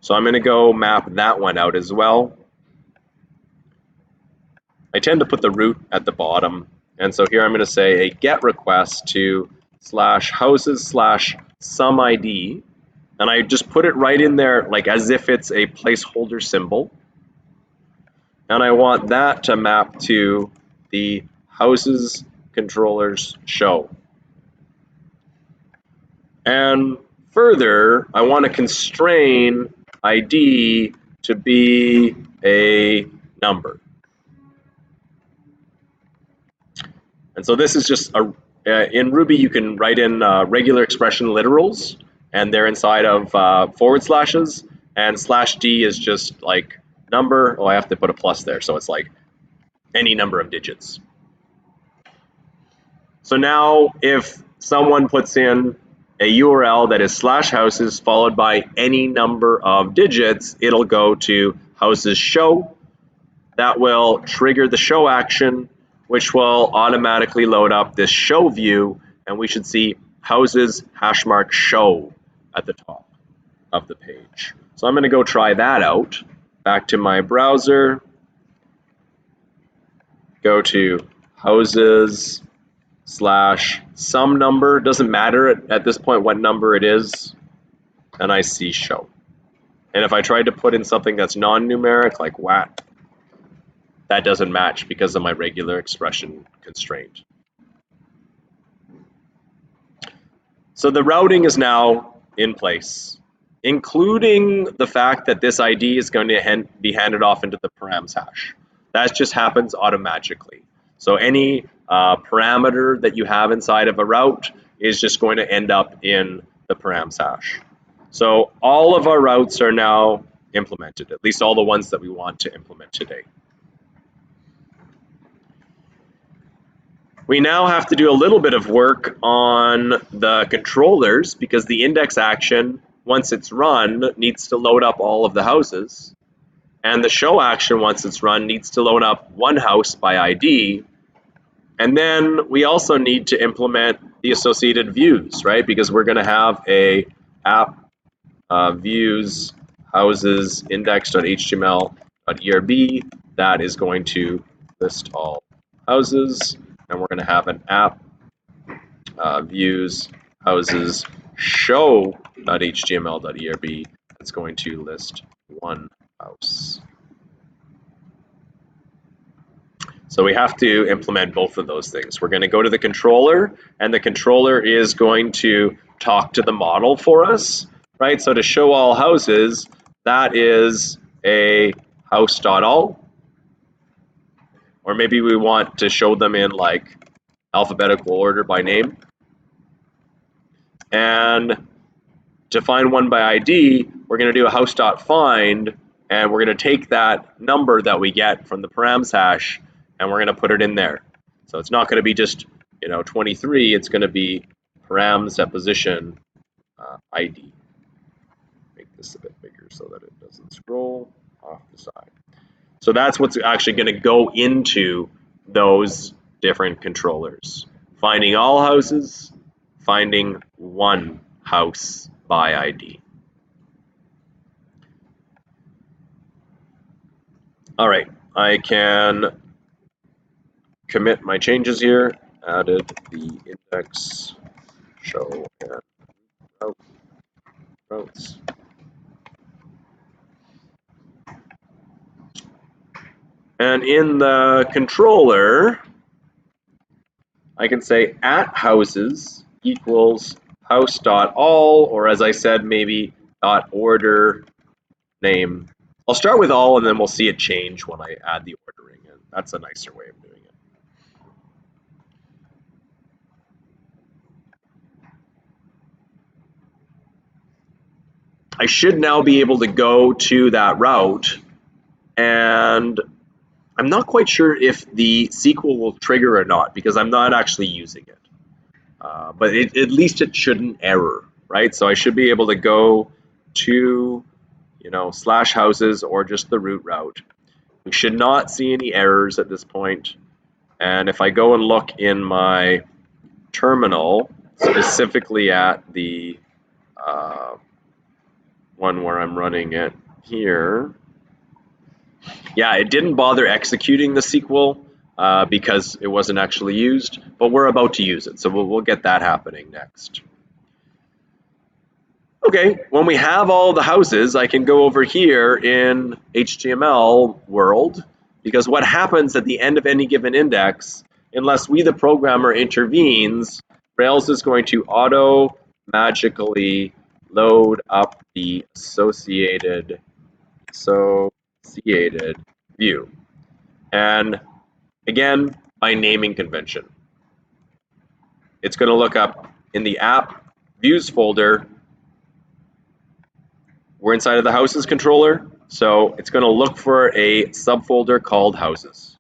So I'm going to go map that one out as well. I tend to put the root at the bottom, and so here I'm going to say a get request to /houses/SumID, and I just put it right in there like as if it's a placeholder symbol. And I want that to map to the houses controllers show. And further, I want to constrain ID to be a number. And so this is just in Ruby, you can write in regular expression literals, and they're inside of forward slashes, and /d is just like number. Oh, I have to put a plus there, so it's like any number of digits. So now if someone puts in a URL that is /houses followed by any number of digits, it'll go to houses show. That will trigger the show action, which will automatically load up this show view, and we should see houses # show at the top of the page. So I'm going to go try that out. Back to my browser, go to houses /some number, doesn't matter at this point what number it is, and I see show. And if I tried to put in something that's non-numeric like WAT, that doesn't match because of my regular expression constraint. So the routing is now in place, including the fact that this ID is going to be handed off into the params hash. That just happens automatically. So any parameter that you have inside of a route is just going to end up in the params hash. So all of our routes are now implemented, at least all the ones that we want to implement today. We now have to do a little bit of work on the controllers because the index action, once it's run, needs to load up all of the houses. And the show action, once it's run, needs to load up one house by ID. And then we also need to implement the associated views, right? Because we're going to have a app views houses index.html.erb that is going to list all houses. And we're going to have an app views houses show.html.erb that's going to list one house. So we have to implement both of those things. We're going to go to the controller, and the controller is going to talk to the model for us, right? So to show all houses, that is a house.all. Or maybe we want to show them in like alphabetical order by name. And to find one by ID, we're going to do a house.find, and we're going to take that number that we get from the params hash, and we're going to put it in there. So it's not going to be just 23. It's going to be params at position ID. Make this a bit bigger so that it doesn't scroll off the side. So that's what's actually going to go into those different controllers. Finding all houses, finding one house by ID. All right, I can commit my changes here. Added the index, show, and routes. And in the controller, I can say at houses equals house.all, or as I said, maybe .order name. I'll start with all, and then we'll see it change when I add the ordering in. That's a nicer way of doing it. I should now be able to go to that route, and I'm not quite sure if the SQL will trigger or not because I'm not actually using it. But at least it shouldn't error, right? So I should be able to go to /houses or just the root route. We should not see any errors at this point. And if I go and look in my terminal, specifically at the one where I'm running it here. Yeah, it didn't bother executing the SQL because it wasn't actually used, but we're about to use it, so we'll get that happening next. Okay, when we have all the houses, I can go over here in HTML world, because what happens at the end of any given index, unless we the programmer intervenes, Rails is going to auto magically load up the associated view. And again, by naming convention. It's going to look up in the app views folder. We're inside of the houses controller, so it's going to look for a subfolder called houses.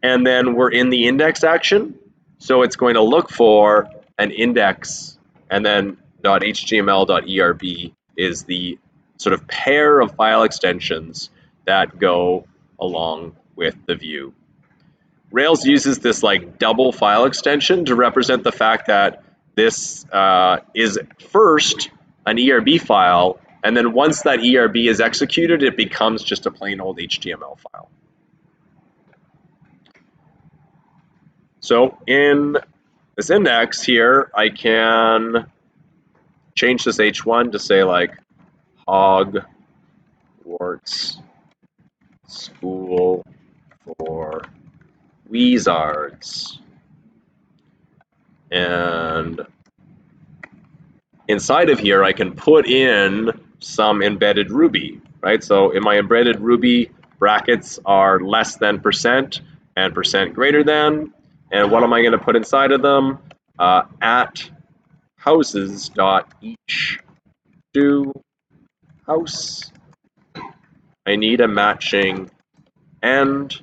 And then we're in the index action, so it's going to look for an index, and then .html.erb is the sort of pair of file extensions that go along with the view. Rails uses this like double file extension to represent the fact that this is first an ERB file, and then once that ERB is executed, it becomes just a plain old HTML file. So in this index here, I can change this H1 to say like Hogwarts School for Wizards. And inside of here, I can put in some embedded Ruby, right? So in my embedded Ruby, brackets are less than % and % greater than. And what am I going to put inside of them? At houses dot each do house. I need a matching end.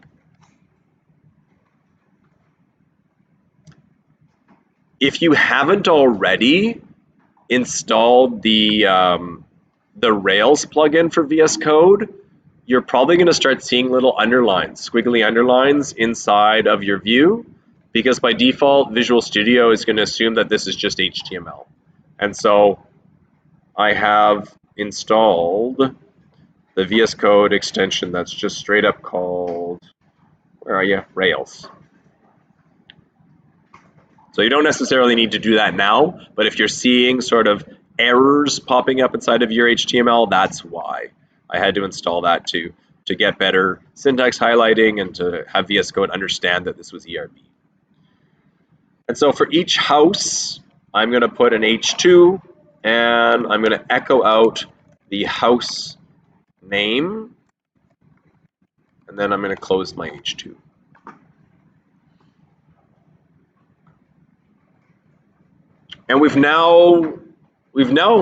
If you haven't already installed the Rails plugin for VS Code, you're probably going to start seeing little underlines, squiggly underlines inside of your view, because by default, Visual Studio is going to assume that this is just HTML. And so I have installed the VS Code extension that's just straight up called, where are you? Rails. So you don't necessarily need to do that now, but if you're seeing sort of errors popping up inside of your HTML, that's why. I had to install that to get better syntax highlighting and to have VS Code understand that this was ERB. And so for each house, I'm going to put an H2, and I'm going to echo out the house name, and then I'm going to close my H2. And we've now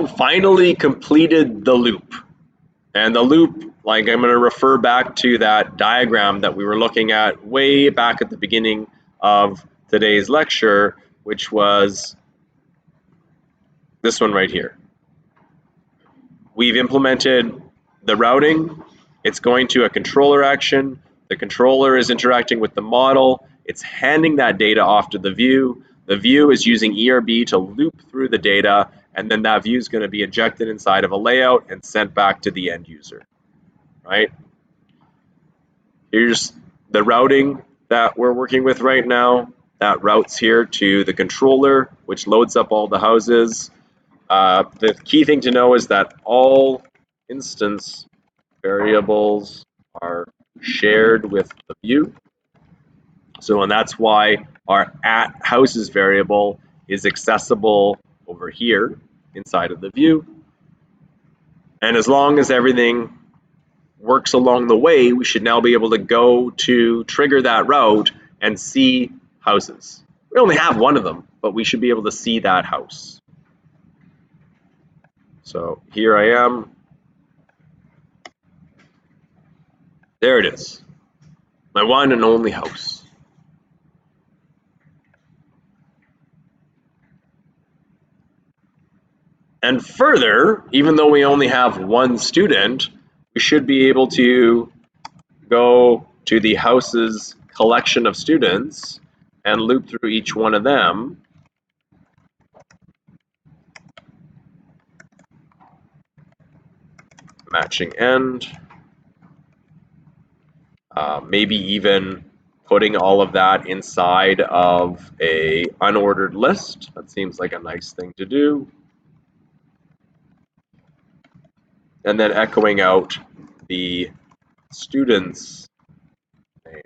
finally completed the loop. And the loop, like I'm going to refer back to that diagram that we were looking at way back at the beginning of today's lecture, which was this one right here. We've implemented the routing. It's going to a controller action. The controller is interacting with the model. It's handing that data off to the view. The view is using ERB to loop through the data, and then that view is going to be injected inside of a layout and sent back to the end user, right? Here's the routing that we're working with right now. That routes here to the controller, which loads up all the houses. The key thing to know is that all instance variables are shared with the view. So, and that's why our at houses variable is accessible over here inside of the view. And as long as everything works along the way, we should now be able to go to trigger that route and see houses. We only have one of them, but we should be able to see that house. So here I am. There it is. My one and only house. And further, even though we only have one student, we should be able to go to the house's collection of students and loop through each one of them matching end. Maybe even putting all of that inside of a unordered list. That seems like a nice thing to do. And then echoing out the student's name.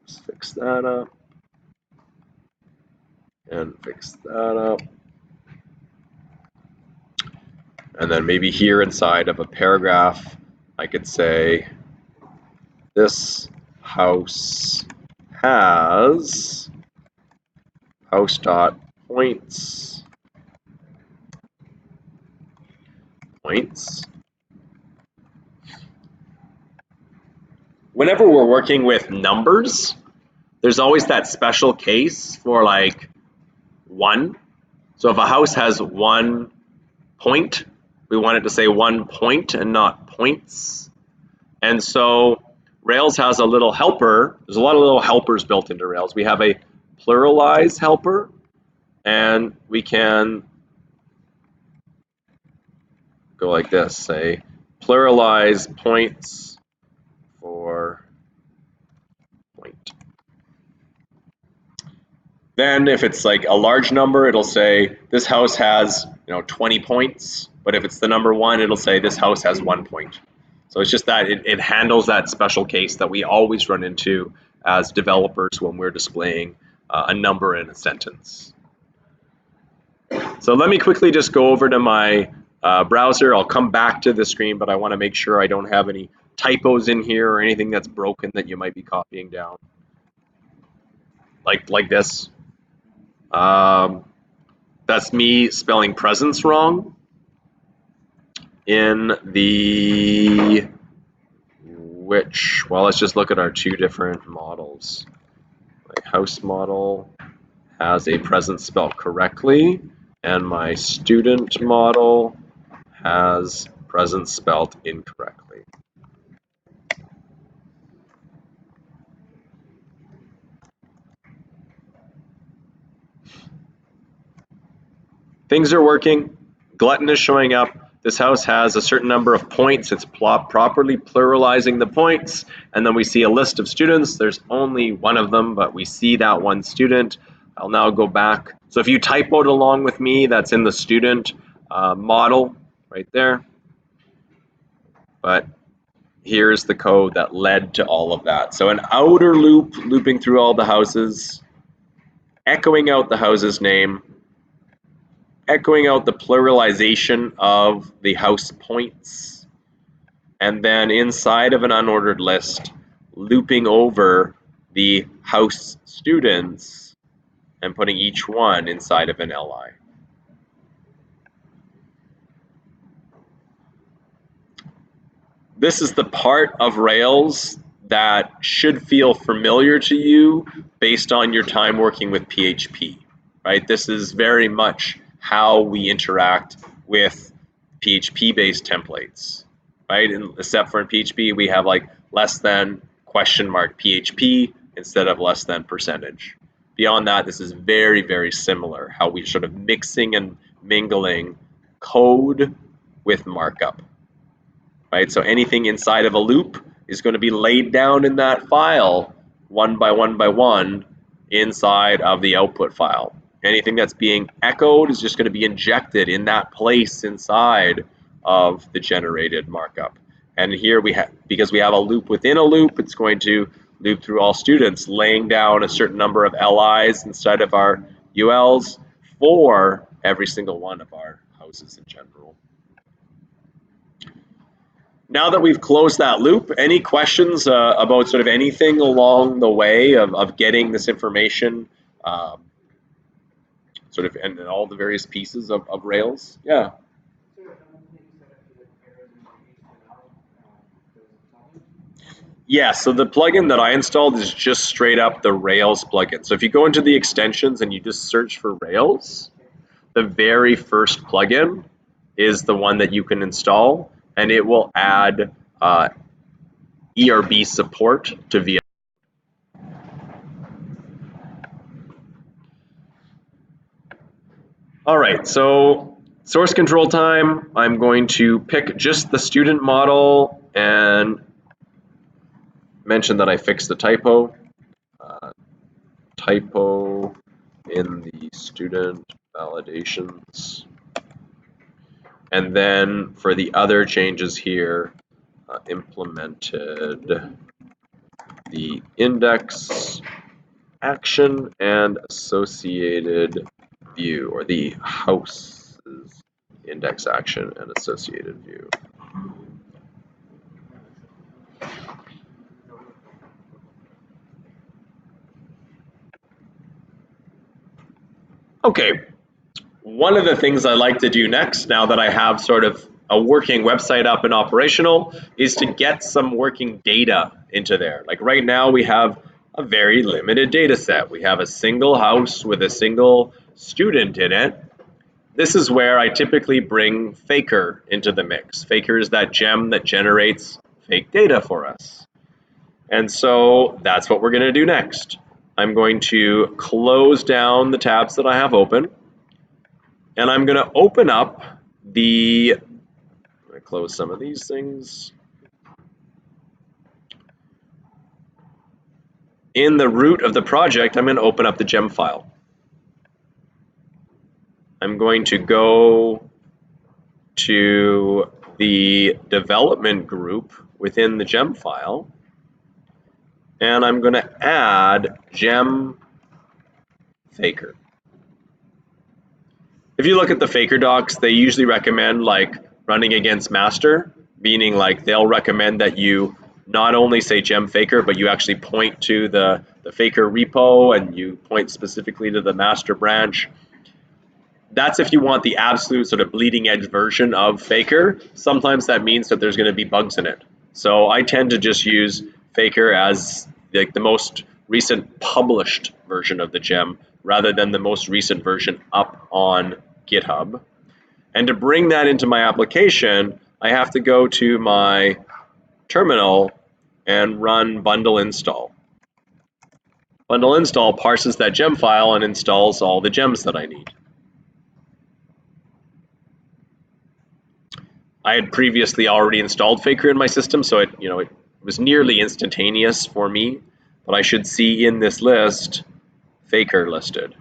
Let's fix that up. And fix that up. And then maybe here inside of a paragraph, I could say, this house has house dot points. Whenever we're working with numbers, there's always that special case for like 1. So if a house has 1 point, we want it to say 1 point and not points. And so Rails has a little helper. There's a lot of little helpers built into Rails. We have a pluralize helper, and we can go like this, say pluralize points for point. Then if it's like a large number, it'll say this house has 20 points. But if it's the number 1, it'll say this house has 1 point. So it's just that it handles that special case that we always run into as developers when we're displaying a number in a sentence. So let me quickly just go over to my browser. I'll come back to the screen, but I want to make sure I don't have any typos in here or anything that's broken that you might be copying down. Like this. That's me spelling presence wrong in the well, let's just look at our 2 different models. My house model has a presence spelled correctly, and my student model has presence spelled incorrectly. Things are working. Glutton is showing up. This house has a certain number of points. It's properly pluralizing the points. And then we see a list of students. There's only one of them, but we see that one student. I'll now go back. So if you typoed along with me, that's in the student model right there. But here's the code that led to all of that. So an outer loop looping through all the houses, echoing out the house's name, echoing out the pluralization of the house points, and then inside of an unordered list, looping over the house students and putting each one inside of an LI. This is the part of Rails that should feel familiar to you based on your time working with PHP, right? This is very much how we interact with PHP-based templates, right? And except for in PHP, we have like less than question mark PHP instead of less than percentage. Beyond that, this is very, very similar, how we sort of mixing and mingling code with markup, right? So anything inside of a loop is going to be laid down in that file one by one inside of the output file. Anything that's being echoed is just going to be injected in that place inside of the generated markup. And here we have, because we have a loop within a loop, it's going to loop through all students, laying down a certain number of LIs inside of our ULs for every single one of our houses in general. Now that we've closed that loop, any questions about sort of anything along the way of getting this information sort of and all the various pieces of Rails? Yeah. Yeah, so the plugin that I installed is just straight up the Rails plugin. So if you go into the extensions and you just search for Rails, the very first plugin is the one that you can install, and it will add ERB support to VS. All right, so Source control time, I'm going to pick just the student model and mention that I fixed the typo. Typo in the student validations. And then for the other changes here, implemented the index action and associated view, or the house's index action and associated view. Okay, one of the things I like to do next, now that I have sort of a working website up and operational, is to get some working data into there. Like right now we have a very limited data set. We have a single house with a single student in it. This is where I typically bring Faker into the mix. Faker is that gem that generates fake data for us. And so that's what we're going to do next. I'm going to close down the tabs that I have open. And I'm going to open up the, I'm going to close some of these things. In the root of the project, I'm going to open up the gem file. I'm going to go to the development group within the gem file, and I'm going to add gem faker. If you look at the faker docs, they usually recommend like running against master, meaning like they'll recommend that you not only say gem faker, but you actually point to the faker repo and you point specifically to the master branch. That's if you want the absolute sort of bleeding edge version of faker. Sometimes that means that there's going to be bugs in it. So I tend to just use faker as like the most recent published version of the gem rather than the most recent version up on GitHub. And to bring that into my application, I have to go to my terminal and run bundle install. Bundle install parses that gem file and installs all the gems that I need. I had previously already installed Faker in my system, so it was nearly instantaneous for me, but I should see in this list Faker listed.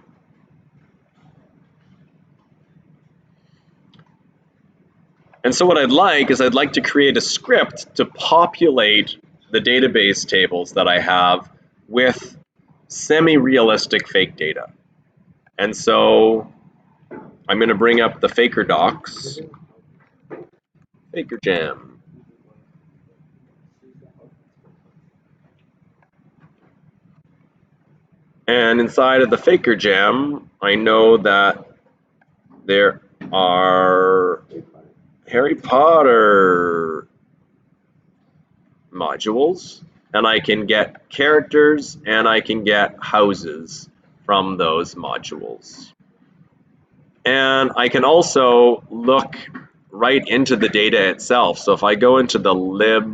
And so what I'd like is I'd like to create a script to populate the database tables that I have with semi-realistic fake data. And so I'm going to bring up the Faker docs, Faker Gem. And inside of the Faker Gem, I know that there are Harry Potter modules, and I can get characters and I can get houses from those modules. And I can also look right into the data itself. So if I go into the lib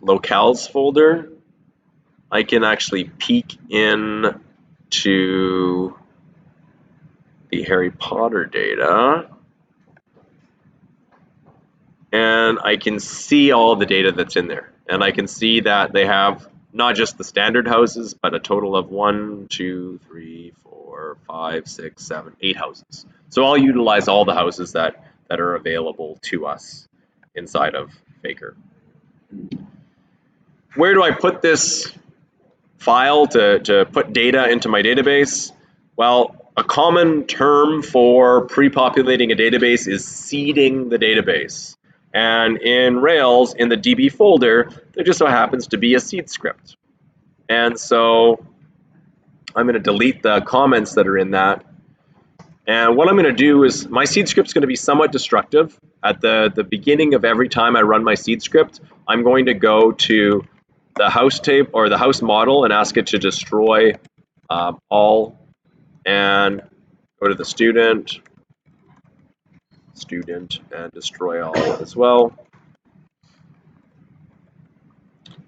locales folder, I can actually peek in to the Harry Potter data, and I can see all the data that's in there. And I can see that they have not just the standard houses, but a total of 1, 2, 3, 4, 5, 6, 7, 8 houses. So I'll utilize all the houses that are available to us inside of Faker. Where do I put this file to put data into my database? Well, a common term for pre-populating a database is seeding the database. And in Rails, in the DB folder, there just so happens to be a seed script. And so I'm going to delete the comments that are in that. And what I'm going to do is my seed script is going to be somewhat destructive. At the beginning of every time I run my seed script, I'm going to go to the house table or the house model and ask it to destroy all, and go to the student and destroy all as well.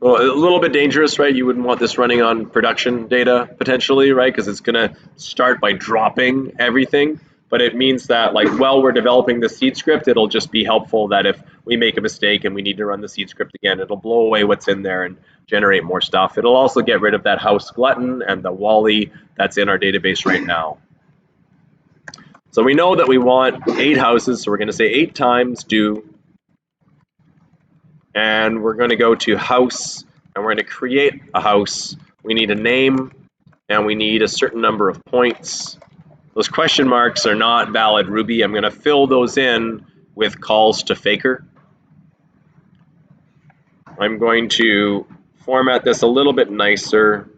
Well, a little bit dangerous, right? You wouldn't want this running on production data potentially, right? Because it's going to start by dropping everything. but it means that like while we're developing the seed script, it'll just be helpful that if we make a mistake and we need to run the seed script again, it'll blow away what's in there and generate more stuff. It'll also get rid of that house glutton and the Wally that's in our database right now. So we know that we want 8 houses, so we're going to say 8 times do, and we're going to go to house, and we're going to create a house. We need a name, and we need a certain number of points. Those question marks are not valid Ruby. I'm going to fill those in with calls to Faker. I'm going to format this a little bit nicer,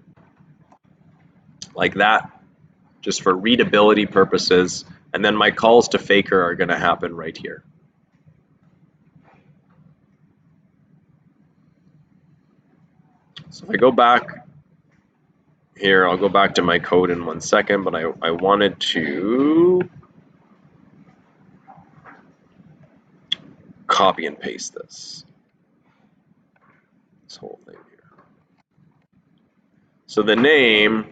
like that, just for readability purposes. And then my calls to Faker are going to happen right here. So if I go back here, I'll go back to my code in 1 second, but I wanted to copy and paste this whole thing here. So the name,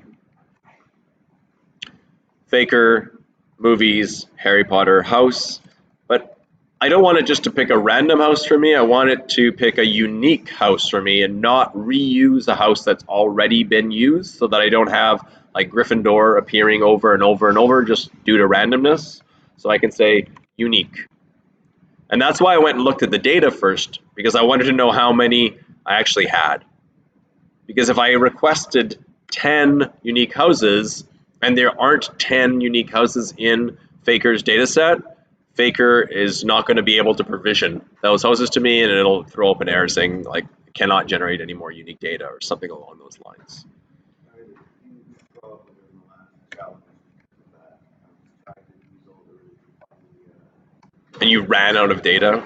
Faker, movies, Harry Potter, house, but I don't want it just to pick a random house for me. I want it to pick a unique house for me and not reuse a house that's already been used, so that I don't have like Gryffindor appearing over and over and over just due to randomness. So I can say unique. And that's why I went and looked at the data first, because I wanted to know how many I actually had. Because if I requested 10 unique houses and there aren't 10 unique houses in Faker's data set, Faker is not going to be able to provision those houses to me, and it'll throw up an error saying like cannot generate any more unique data or something along those lines. And you ran out of data?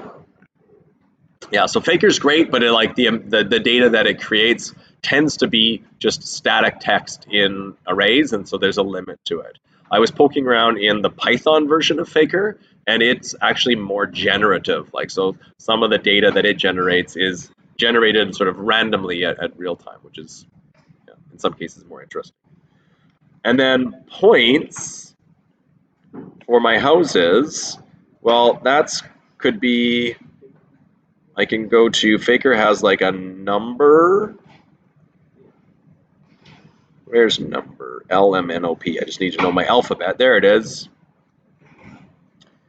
Yeah, so Faker's great, but like the data that it creates tends to be just static text in arrays, and so there's a limit to it. I was poking around in the Python version of Faker, and it's actually more generative. Like, so some of the data that it generates is generated sort of randomly at real time, which is, yeah, in some cases more interesting. And then points for my houses, well, that's could be, I can go to, Faker has like a number. Where's number? LMNOP. I just need to know my alphabet. There it is.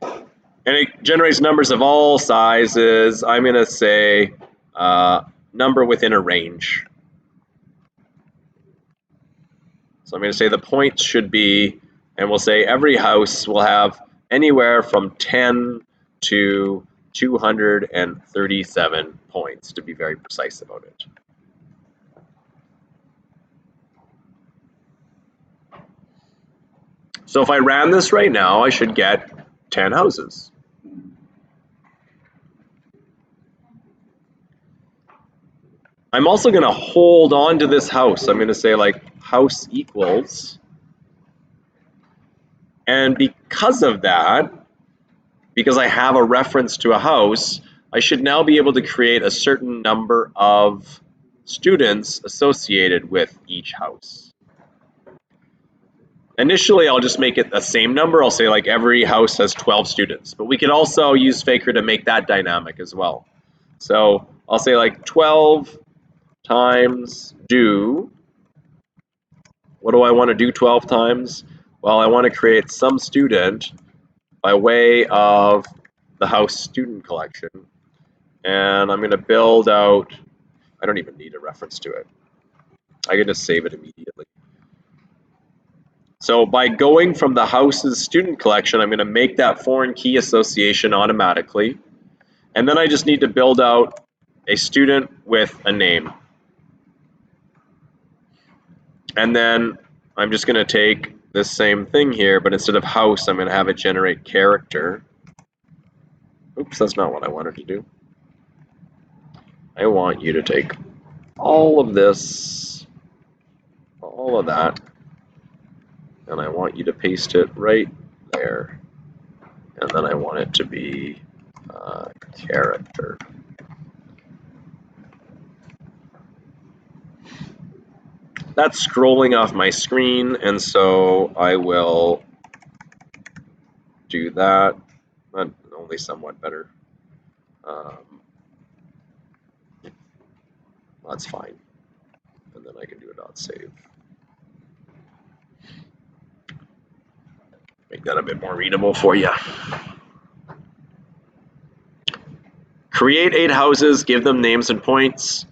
And it generates numbers of all sizes. I'm going to say number within a range. So I'm going to say the points should be, and we'll say every house will have anywhere from 10 to 237 points, to be very precise about it. So if I ran this right now, I should get 10 houses. I'm also going to hold on to this house. I'm going to say like house equals. And because of that, because I have a reference to a house, I should now be able to create a certain number of students associated with each house. Initially, I'll just make it the same number. I'll say like every house has 12 students, but we can also use Faker to make that dynamic as well. So I'll say like 12 times do. What do I want to do 12 times? Well, I want to create some student by way of the house student collection. And I'm going to build out, I don't even need a reference to it. I can just save it immediately. So by going from the house's student collection, I'm going to make that foreign key association automatically. And then I just need to build out a student with a name. And then I'm just going to take this same thing here, but instead of house, I'm going to have it generate character. Oops, that's not what I wanted to do. I want you to take all of this, all of that, and I want you to paste it right there. And then I want it to be character. That's scrolling off my screen, and so I will do that, but only somewhat better. That's fine. And then I can do a dot save. Make that a bit more readable for you. Create 8 houses, give them names and points.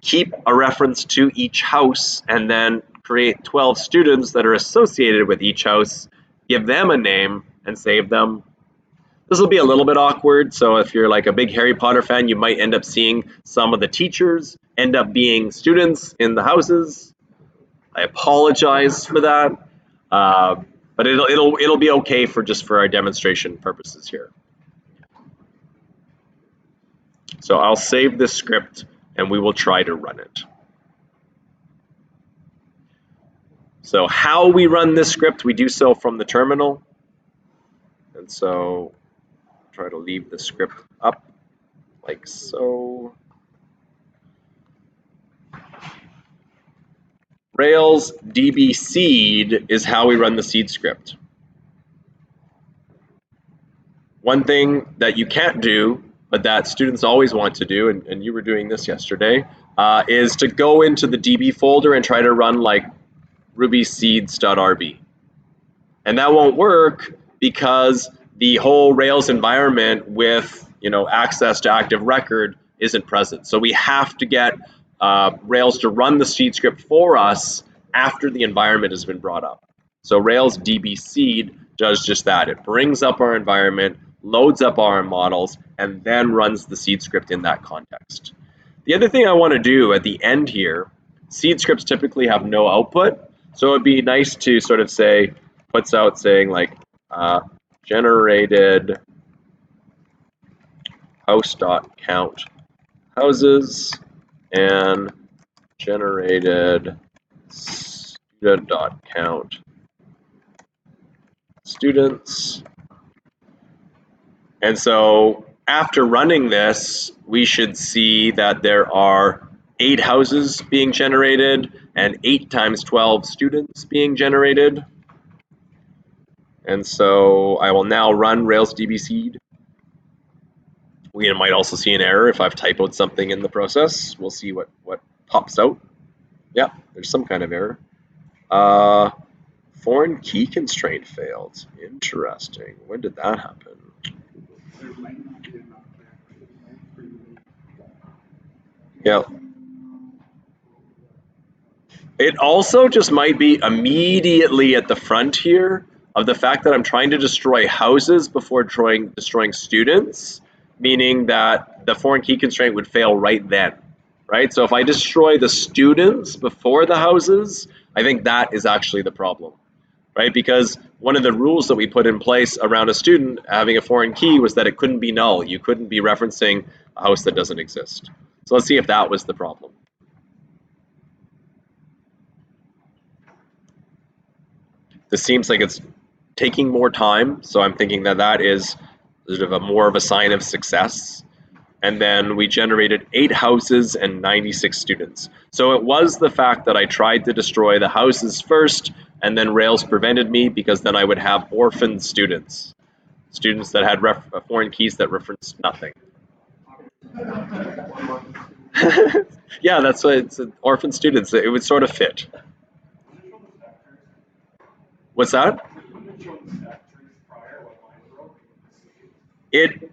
Keep a reference to each house, and then create 12 students that are associated with each house. Give them a name and save them. This will be a little bit awkward, so if you're like a big Harry Potter fan, you might end up seeing some of the teachers end up being students in the houses. I apologize for that, but it'll be okay for just for our demonstration purposes here. So I'll save this script and we will try to run it. So how we run this script, we do so from the terminal. And so try to leave the script up like so. Rails db seed is how we run the seed script. One thing that you can't do, but that students always want to do, and you were doing this yesterday, is to go into the db folder and try to run like rubyseeds.rb. And that won't work because the whole Rails environment with access to active record isn't present. So we have to get Rails to run the seed script for us after the environment has been brought up. So Rails db seed does just that. It brings up our environment, loads up our models, and then runs the seed script in that context. The other thing I want to do at the end here, seed scripts typically have no output, so it'd be nice to sort of say, puts out saying like generated house.count houses and generated student.count students. And so after running this, we should see that there are 8 houses being generated and 8 times 12 students being generated. And so I will now run Rails db seed. We might also see an error if I've typoed something in the process. We'll see what pops out. Yeah, there's some kind of error. Foreign key constraint failed. Interesting. When did that happen? There might not be enough characters for you. Yeah. It also just might be immediately at the front here of the fact that I'm trying to destroy houses before destroying students, meaning that the foreign key constraint would fail right then, right? So if I destroy the students before the houses, I think that is actually the problem, right? Because one of the rules that we put in place around a student having a foreign key was that it couldn't be null. You couldn't be referencing a house that doesn't exist. So let's see if that was the problem. This seems like it's taking more time, so I'm thinking that that is sort of more of a sign of success. And then we generated 8 houses and 96 students. So it was the fact that I tried to destroy the houses first, and then Rails prevented me because then I would have orphaned students. Students that had foreign keys that referenced nothing. Yeah, that's why it's orphan students. It would sort of fit. What's that? It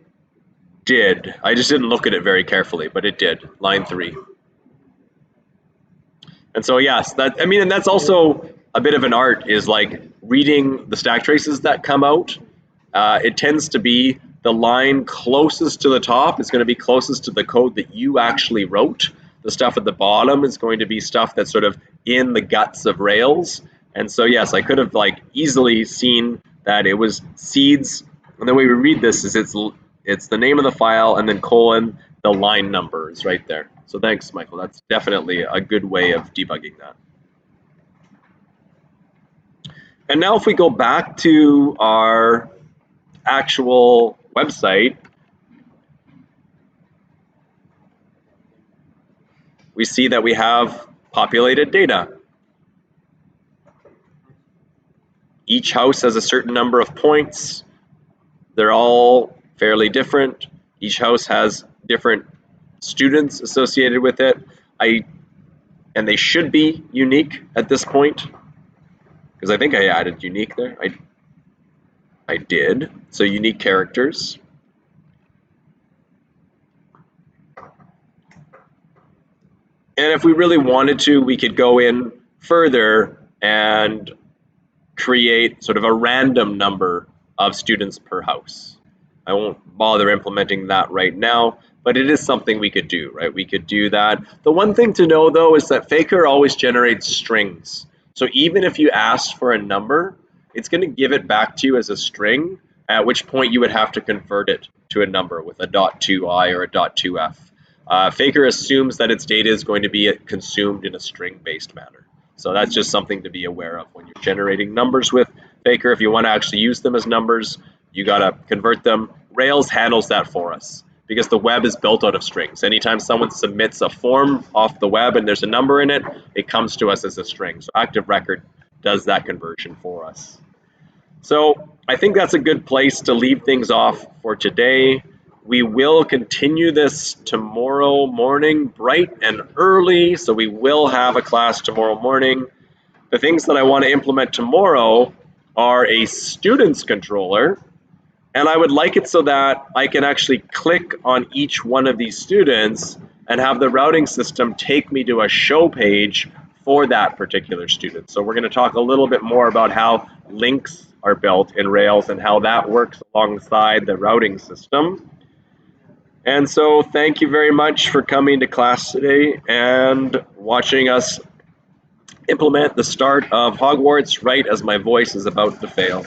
did. I just didn't look at it very carefully, but it did. Line 3. And so yes, and that's also a bit of an art, is like reading the stack traces that come out. It tends to be the line closest to the top is going to be closest to the code that you actually wrote. The stuff at the bottom is going to be stuff that's sort of in the guts of Rails. And so yes, I could have like easily seen that it was seeds. And the way we read this is it's the name of the file and then colon the line number is right there. So thanks, Michael. That's definitely a good way of debugging that. And now if we go back to our actual website, we see that we have populated data. Each house has a certain number of points. They're all fairly different. Each house has different students associated with it. And they should be unique at this point, because I think I added unique there. I did. So unique characters. And if we really wanted to, we could go in further and create sort of a random number of students per house. I won't bother implementing that right now, but it is something we could do, right? We could do that. The one thing to know though is that Faker always generates strings. So even if you asked for a number, it's going to give it back to you as a string, at which point you would have to convert it to a number with a .2i or a .2f. Faker assumes that its data is going to be consumed in a string-based manner. So that's just something to be aware of when you're generating numbers with Faker. If you want to actually use them as numbers, you got to convert them. Rails handles that for us because the web is built out of strings. Anytime someone submits a form off the web and there's a number in it, it comes to us as a string. So Active Record does that conversion for us. So I think that's a good place to leave things off for today. We will continue this tomorrow morning, bright and early, so we will have a class tomorrow morning. The things that I want to implement tomorrow are a students controller, and I would like it so that I can actually click on each one of these students and have the routing system take me to a show page for that particular student. So we're going to talk a little bit more about how links are built in Rails and how that works alongside the routing system. And so thank you very much for coming to class today and watching us implement the start of Hogwarts right as my voice is about to fail.